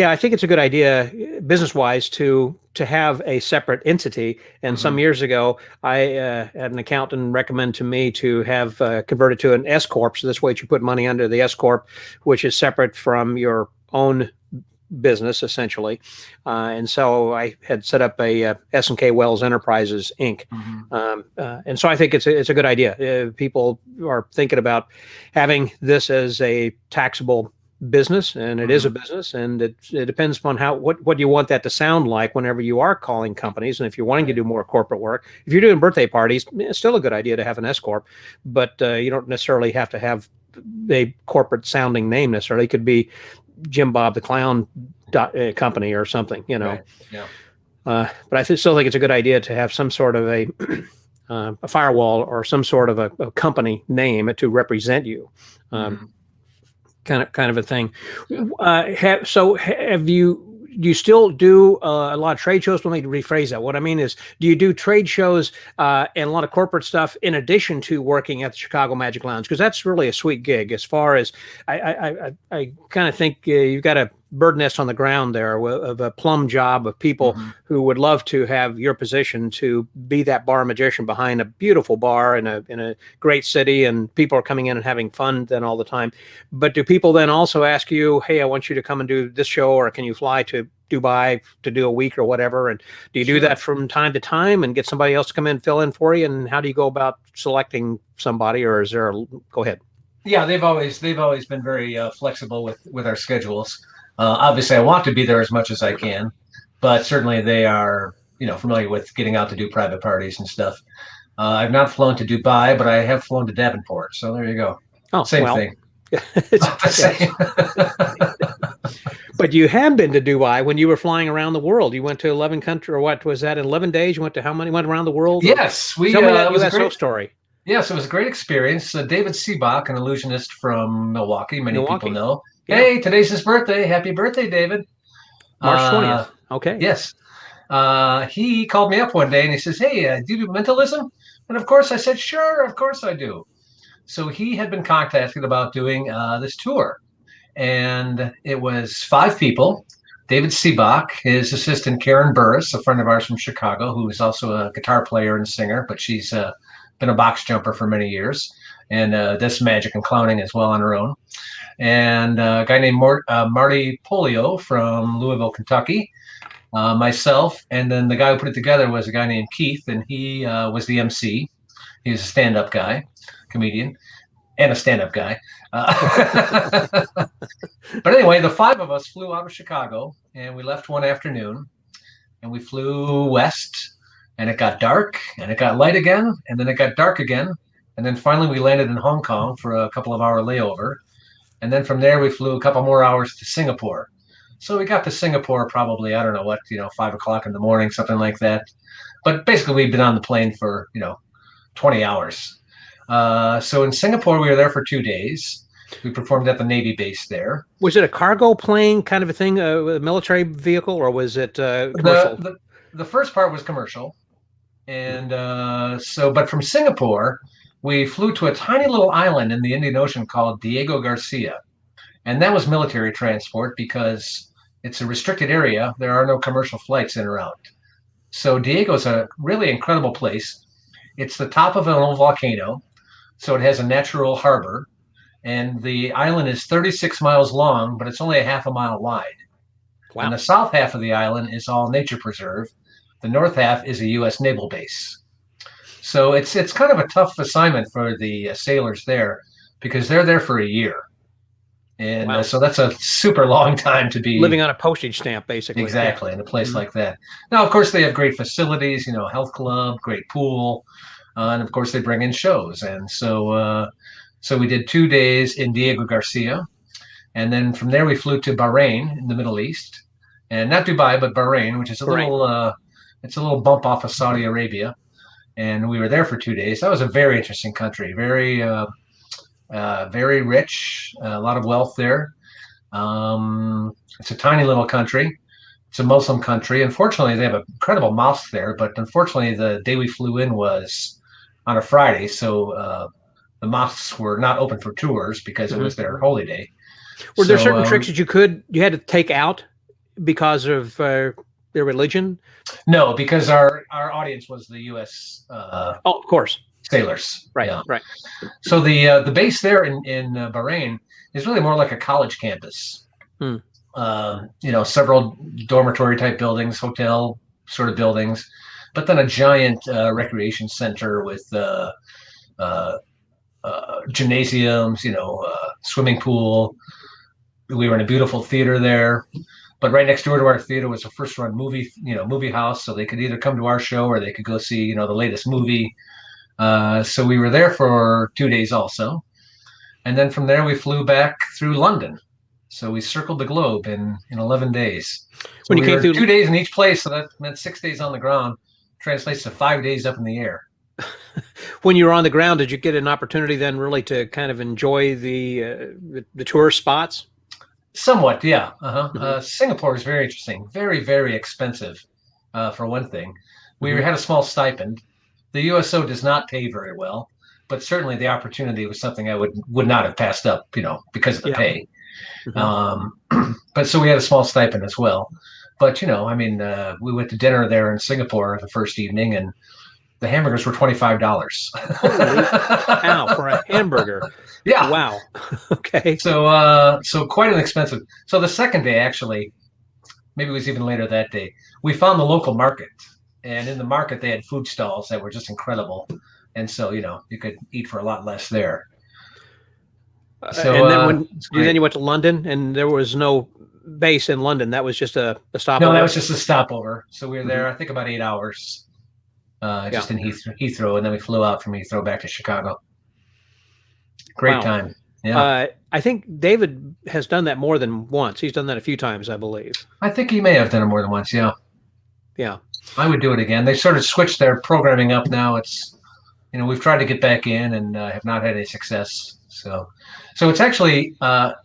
I think it's a good idea, business-wise, to have a separate entity. And some years ago, I had an accountant recommend to me to have converted to an SCorp. So this way, you put money under the SCorp, which is separate from your own business, essentially. And so I had set up a S&K Wells Enterprises Inc. And so I think it's a good idea. People are thinking about having this as a taxable business, and it is a business, and it depends upon what you want that to sound like whenever you are calling companies. And if you're wanting to do more corporate work, if you're doing birthday parties, it's still a good idea to have an S-corp, but you don't necessarily have to have a corporate sounding name necessarily. It could be Jim Bob the Clown company or something, you know. Right. Yeah. But I still think it's a good idea to have some sort of a firewall or some sort of a company name to represent you. Kind of a thing. Do you still do a lot of trade shows? Let me rephrase that. What I mean is, do you do trade shows and a lot of corporate stuff in addition to working at the Chicago Magic Lounge? Because that's really a sweet gig. As far as I kind of think you've got a bird nest on the ground there of a plum job of people who would love to have your position to be that bar magician behind a beautiful bar in a great city, and people are coming in and having fun then all the time. But do people then also ask you, hey, I want you to come and do this show, or can you fly to Dubai to do a week or whatever? And do you do that from time to time and get somebody else to come in, fill in for you? And how do you go about selecting somebody, or is there go ahead? Yeah, they've always been very flexible with our schedules. Obviously, I want to be there as much as I can, but certainly they are, familiar with getting out to do private parties and stuff. I've not flown to Dubai, but I have flown to Davenport. So there you go. Oh, same thing. But you have been to Dubai when you were flying around the world. You went to 11 countries, or what was that? In 11 days, you went to how many? Went around the world? Yes, tell me that USO story. Yes, it was a great experience. David Seabach, an illusionist from Milwaukee, many people know. Yeah. Hey, today's his birthday. Happy birthday, David. March 20th. Okay. Yes. He called me up one day and he says, hey, do you do mentalism? And of course I said, sure, of course I do. So he had been contacted about doing this tour. And it was 5 people. David Seabach, his assistant Karen Burris, a friend of ours from Chicago, who is also a guitar player and singer, but she's been a box jumper for many years and does magic and clowning as well on her own. And a guy named Marty Polio from Louisville, Kentucky, myself, and then the guy who put it together was a guy named Keith, and he was the MC. He was a stand-up guy, comedian, and a stand-up guy. But anyway, the 5 of us flew out of Chicago, and we left one afternoon, and we flew west, and it got dark, and it got light again, and then it got dark again, and then finally we landed in Hong Kong for a couple of hour layover. And then from there, we flew a couple more hours to Singapore. So we got to Singapore probably, 5 o'clock in the morning, something like that. But basically, we'd been on the plane for, 20 hours. So in Singapore, we were there for 2 days. We performed at the Navy base there. Was it a cargo plane kind of a thing, a military vehicle, or was it commercial? The first part was commercial. And but from Singapore, we flew to a tiny little island in the Indian Ocean called Diego Garcia. And that was military transport because it's a restricted area. There are no commercial flights in or out. So Diego is a really incredible place. It's the top of an old volcano, so it has a natural harbor. And the island is 36 miles long, but it's only a half a mile wide. Wow. And the south half of the island is all nature preserve. The north half is a U.S. naval base. So it's kind of a tough assignment for the sailors there because they're there for a year. And wow. So that's a super long time to be living on a postage stamp, basically. Exactly, in a place like that. Now, of course, they have great facilities, health club, great pool. And of course, they bring in shows. And so we did 2 days in Diego Garcia. And then from there we flew to Bahrain in the Middle East, and not Dubai, but Bahrain, which is a little it's a little bump off of Saudi Arabia. And we were there for 2 days. That was a very interesting country, very rich, a lot of wealth there. It's a tiny little country. It's a Muslim country. Unfortunately, they have an incredible mosque there, but unfortunately, the day we flew in was on a Friday, so the mosques were not open for tours because it was their holy day. Were there certain tricks that you had to take out because of their religion? No, because our audience was the U.S. Of course, sailors. Right, yeah. right. So the base there in Bahrain is really more like a college campus. Several dormitory type buildings, hotel sort of buildings, but then a giant recreation center with gymnasiums, swimming pool. We were in a beautiful theater there, but right next door to our theater was a first run movie house. So they could either come to our show or they could go see, the latest movie. So we were there for 2 days also. And then from there we flew back through London. So we circled the globe in 11 days. So when you came through 2 days in each place, so that meant 6 days on the ground, translates to 5 days up in the air. When you were on the ground, did you get an opportunity then really to kind of enjoy the tourist spots? Somewhat, yeah. Singapore is very interesting, very, very expensive, for one thing. We had a small stipend. The USO does not pay very well, but certainly the opportunity was something I would not have passed up, because of the pay. But so we had a small stipend as well. But, we went to dinner there in Singapore the first evening, and the hamburgers were $25. Wow, for a hamburger. Yeah. Wow. Okay. So quite an expensive. So the second day, actually, maybe it was even later that day, we found the local market. And in the market, they had food stalls that were just incredible. And so, you could eat for a lot less there. So, and then you went to London, and there was no base in London. That was just a stopover. No, that was just a stopover. So we were there, I think, about 8 hours, just in Heathrow, and then we flew out from Heathrow back to Chicago. Great time. Yeah. I think David has done that more than once. He's done that a few times, I believe. I think he may have done it more than once. Yeah. Yeah. I would do it again. They sort of switched their programming up now. It's, we've tried to get back in and have not had any success. So it's actually Armed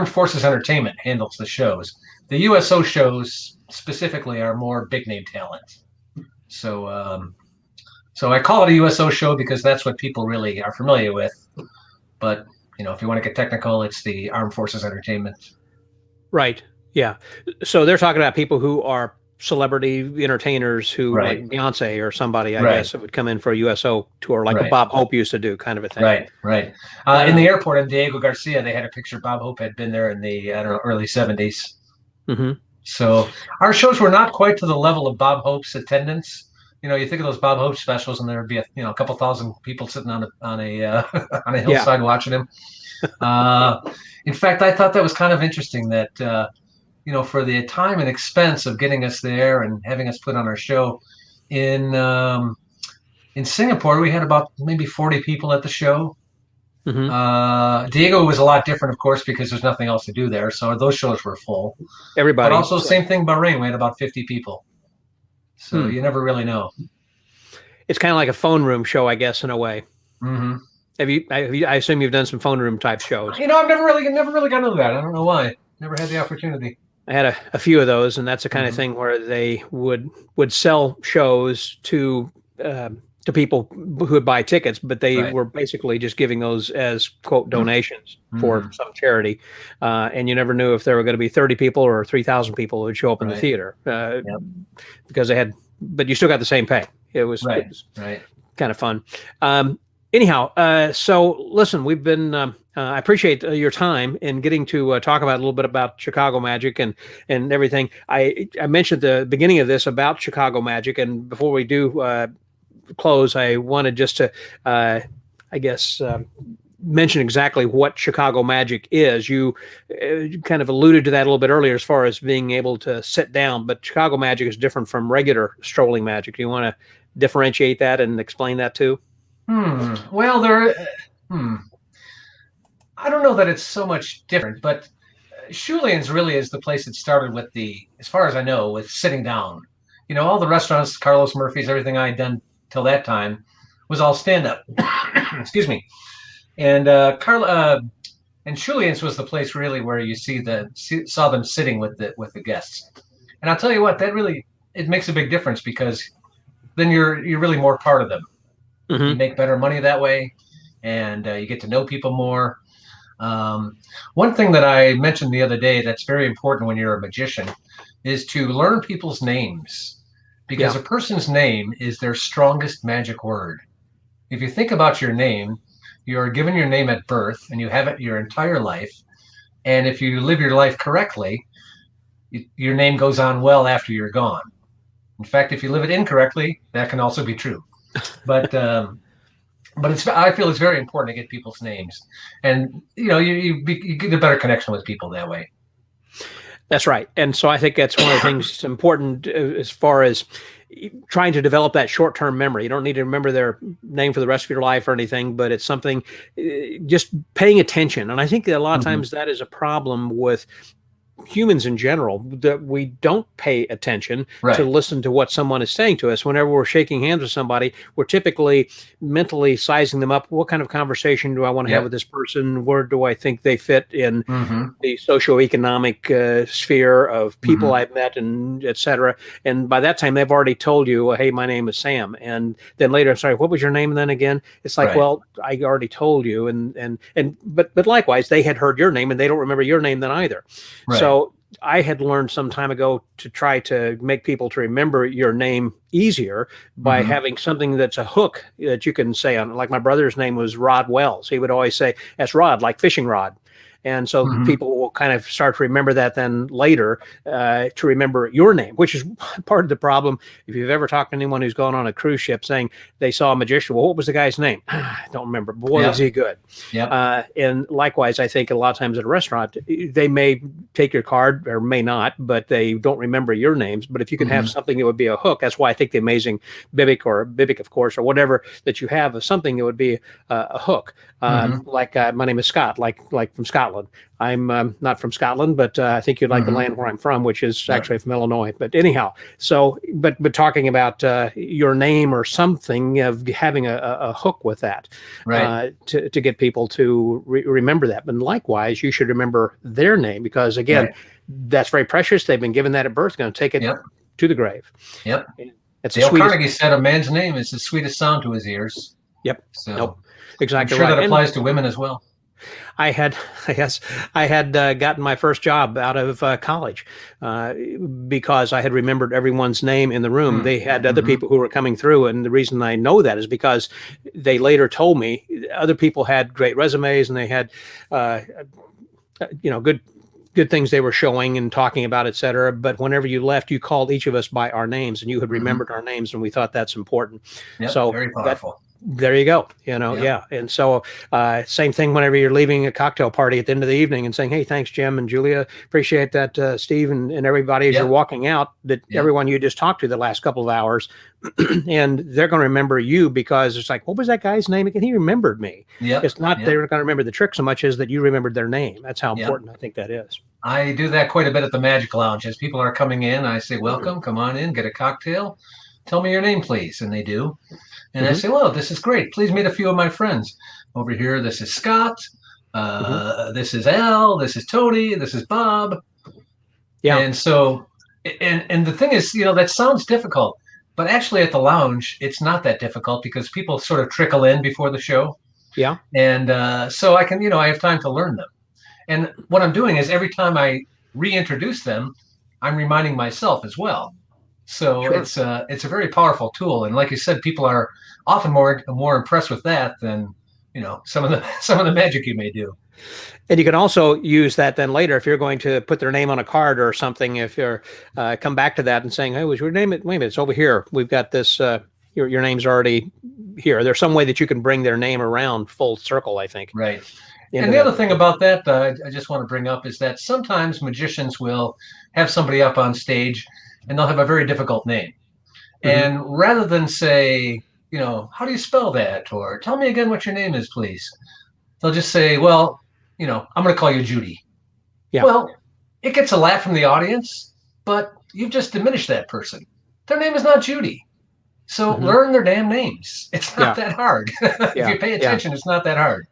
Forces Entertainment handles the shows. The USO shows specifically are more big name talent. So I call it a USO show because that's what people really are familiar with. But if you want to get technical, it's the Armed Forces Entertainment. Right. Yeah. So they're talking about people who are celebrity entertainers who like Beyonce or somebody, I guess, that would come in for a USO tour like a Bob Hope used to do, kind of a thing. Right. In the airport in Diego Garcia, they had a picture. Bob Hope had been there in the early 70s. So our shows were not quite to the level of Bob Hope's attendance. You think of those Bob Hope specials, and there would be a couple thousand people sitting on a hillside watching him. In fact, I thought that was kind of interesting that for the time and expense of getting us there and having us put on our show in Singapore, we had about maybe 40 people at the show. Diego was a lot different, of course, because there's nothing else to do there. So those shows were full. Everybody. But also, same thing, Bahrain, we had about 50 people. So you never really know. It's kind of like a phone room show, I guess, in a way. Have you? I assume you've done some phone room type shows. I've never really got into that. I don't know why. Never had the opportunity. I had a few of those, and that's the kind of thing where they would sell shows to people who would buy tickets, but they were basically just giving those as quote donations for some charity, and you never knew if there were going to be 30 people or 3,000 people who would show up in the theater because they had, but you still got the same pay. It was kind of fun. Anyhow, so listen, we've been. I appreciate your time in getting to talk about a little bit about Chicago Magic and everything. I mentioned at the beginning of this about Chicago Magic, and before we do close, I wanted just to, mention exactly what Chicago Magic is. You kind of alluded to that a little bit earlier as far as being able to sit down, but Chicago Magic is different from regular strolling magic. Do you want to differentiate that and explain that too? Well, I don't know that it's so much different, but Shulian's really is the place that started with as far as I know, with sitting down. All the restaurants, Carlos Murphy's, everything I had done till that time was all stand up. Excuse me. And and Shulian's was the place really where you saw them sitting with the guests. And I'll tell you what, that really it makes a big difference because then you're really more part of them. You make better money that way, and you get to know people more. One thing that I mentioned the other day that's very important when you're a magician is to learn people's names, because a person's name is their strongest magic word. If you think about your name, you're given your name at birth and you have it your entire life. And if you live your life correctly, your name goes on well after you're gone. In fact, if you live it incorrectly, that can also be true. But I feel it's very important to get people's names, and you get a better connection with people that way. That's right. And so I think that's one of the things that's important as far as trying to develop that short-term memory. You don't need to remember their name for the rest of your life or anything, but it's something, just paying attention. And I think that a lot of times that is a problem with humans in general, that we don't pay attention to listen to what someone is saying to us. Whenever we're shaking hands with somebody, we're typically mentally sizing them up. What kind of conversation do I want to have with this person? Where do I think they fit in the socioeconomic sphere of people I've met, and et cetera? And by that time, they've already told you, hey, my name is Sam. And then later, sorry, what was your name then again? It's like, well, I already told you. But likewise, they had heard your name and they don't remember your name then either. So I had learned some time ago to try to make people to remember your name easier by having something that's a hook that you can say on. Like my brother's name was Rod Wells. He would always say, that's Rod, like fishing rod. And so people will kind of start to remember that then later, to remember your name, which is part of the problem. If you've ever talked to anyone who's gone on a cruise ship saying they saw a magician, well, what was the guy's name? I don't remember. Boy, was he good. And likewise, I think a lot of times at a restaurant, they may take your card or may not, but they don't remember your names. But if you can have something that would be a hook, that's why I think the Amazing Bibik, or Bibik, of course, or whatever that you have, is something that would be a hook. Like my name is Scott, like from Scotland. I'm not from Scotland, but I think you'd like the land where I'm from, which is actually from Illinois. But anyhow, so but talking about your name or something, of having a hook with that, to get people to remember that. But likewise, you should remember their name, because again, that's very precious. They've been given that at birth, going to take it to the grave. It's Dale Carnegie said a man's name is the sweetest sound to his ears. So exactly. I'm sure that applies to women as well. I had gotten my first job out of college because I had remembered everyone's name in the room. They had other people who were coming through, and the reason I know that is because they later told me other people had great resumes and they had good things they were showing and talking about, et cetera. But whenever you left, you called each of us by our names, and you had remembered our names, and we thought that's important. So very powerful. There you go. And so same thing whenever you're leaving a cocktail party at the end of the evening and saying, hey, thanks, Jim and Julia. Appreciate that, Steve, and everybody, as you're walking out, that everyone you just talked to the last couple of hours, and they're going to remember you, because it's like, what was that guy's name again? He remembered me. It's not they're going to remember the trick so much as that you remembered their name. That's how important I think that is. I do that quite a bit at the Magic Lounge. As people are coming in, I say, welcome, come on in, get a cocktail. Tell me your name, please. And they do. And I say, well, this is great. Please meet a few of my friends. Over here, this is Scott. This is Al. This is Tony. This is Bob. And so, and the thing is, that sounds difficult. But actually at the lounge, it's not that difficult, because people sort of trickle in before the show. And so I can, I have time to learn them. And what I'm doing is every time I reintroduce them, I'm reminding myself as well. So it's a very powerful tool, and like you said, people are often more impressed with that than some of the magic you may do. And you can also use that then later if you're going to put their name on a card or something. If you're come back to that and saying, "Hey, was your name? Wait a minute, it's over here. We've got this. Your name's already here." There's some way that you can bring their name around full circle, I think. And the other thing about that I just want to bring up is that sometimes magicians will have somebody up on stage, and they'll have a very difficult name. And rather than say, how do you spell that? Or tell me again what your name is, please. They'll just say, well, I'm going to call you Judy. Yeah. Well, it gets a laugh from the audience, but you've just diminished that person. Their name is not Judy. So learn their damn names. It's not that hard. If you pay attention, it's not that hard.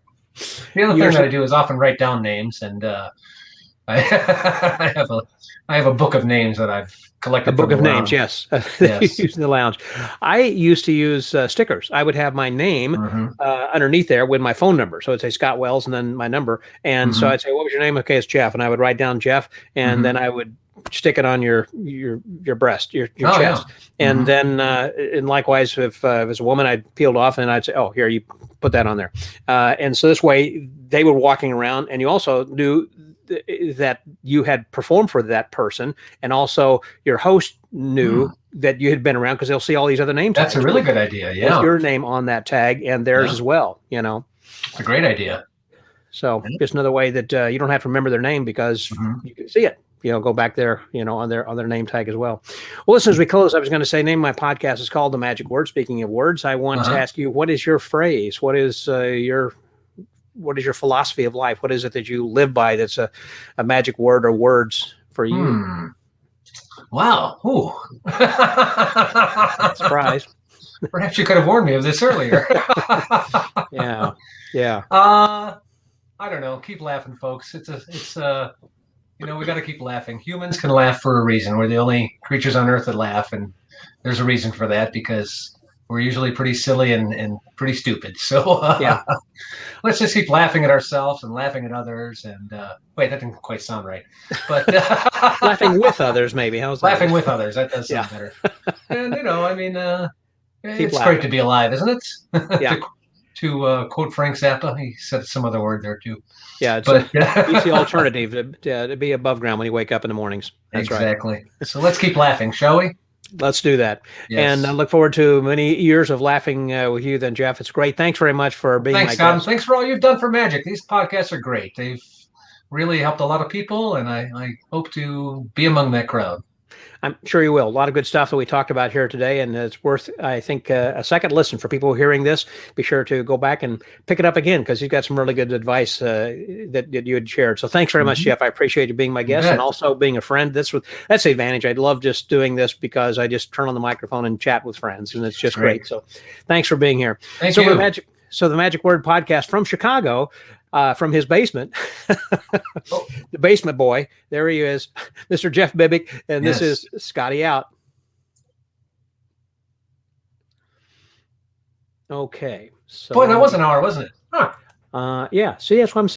The other thing that I do is often write down names, and I have a book of names that I've collected. A book of names, yes. Yes. Using the lounge. I used to use stickers. I would have my name underneath there with my phone number. So it'd say Scott Wells and then my number. And so I'd say, what was your name? Okay, it's Jeff. And I would write down Jeff, and then I would stick it on your breast, your chest. Yeah. And then, and likewise, if it was a woman, I'd peel it off and I'd say, oh, here, you put that on there. And so this way they were walking around, and you also knew that you had performed for that person, and also your host knew that you had been around, because they'll see all these other name tags. That's a really good idea. Yeah, with your name on that tag and theirs as well. It's a great idea. So just another way that you don't have to remember their name, because you can see it. Go back there, on their name tag as well. Well, listen, as we close, I was going to say, name of my podcast is called The Magic Word. Speaking of words, I want to ask you, what is your phrase? What is your philosophy of life? What is it that you live by that's a magic word or words for you? Wow. Ooh. Surprise. Perhaps you could have warned me of this earlier. Yeah. I don't know. Keep laughing, folks. We got to keep laughing. Humans can laugh for a reason. We're the only creatures on Earth that laugh, and there's a reason for that, because we're usually pretty silly and pretty stupid. So let's just keep laughing at ourselves and laughing at others. And wait, that didn't quite sound right. But laughing with others, maybe. How's that? Laughing with others. That does sound better. And it's great to be alive, isn't it? Yeah. To quote Frank Zappa, he said some other word there too. Yeah, it's the alternative to be above ground when you wake up in the mornings. That's exactly. Right. So let's keep laughing, shall we? Let's do that. Yes. And I look forward to many years of laughing with you then, Jeff. It's great. Thanks very much for being Thanks, my Scott. guest. Thanks for all you've done for Magic. These podcasts are great. They've really helped a lot of people, and I hope to be among that crowd. I'm sure you will. A lot of good stuff that we talked about here today, and it's worth, I think, a second listen for people hearing this. Be sure to go back and pick it up again, because you've got some really good advice that you had shared. So thanks very much, Jeff. I appreciate you being my guest and also being a friend. That's the advantage. I love just doing this, because I just turn on the microphone and chat with friends, and it's just great. So thanks for being here. Thank you. The Magic Word Podcast from Chicago. From his basement, the basement boy. There he is, Mr. Jeff Bibik, and this is Scotty out. Okay. So, boy, that was an hour, wasn't it? Yeah. See, that's what I'm saying.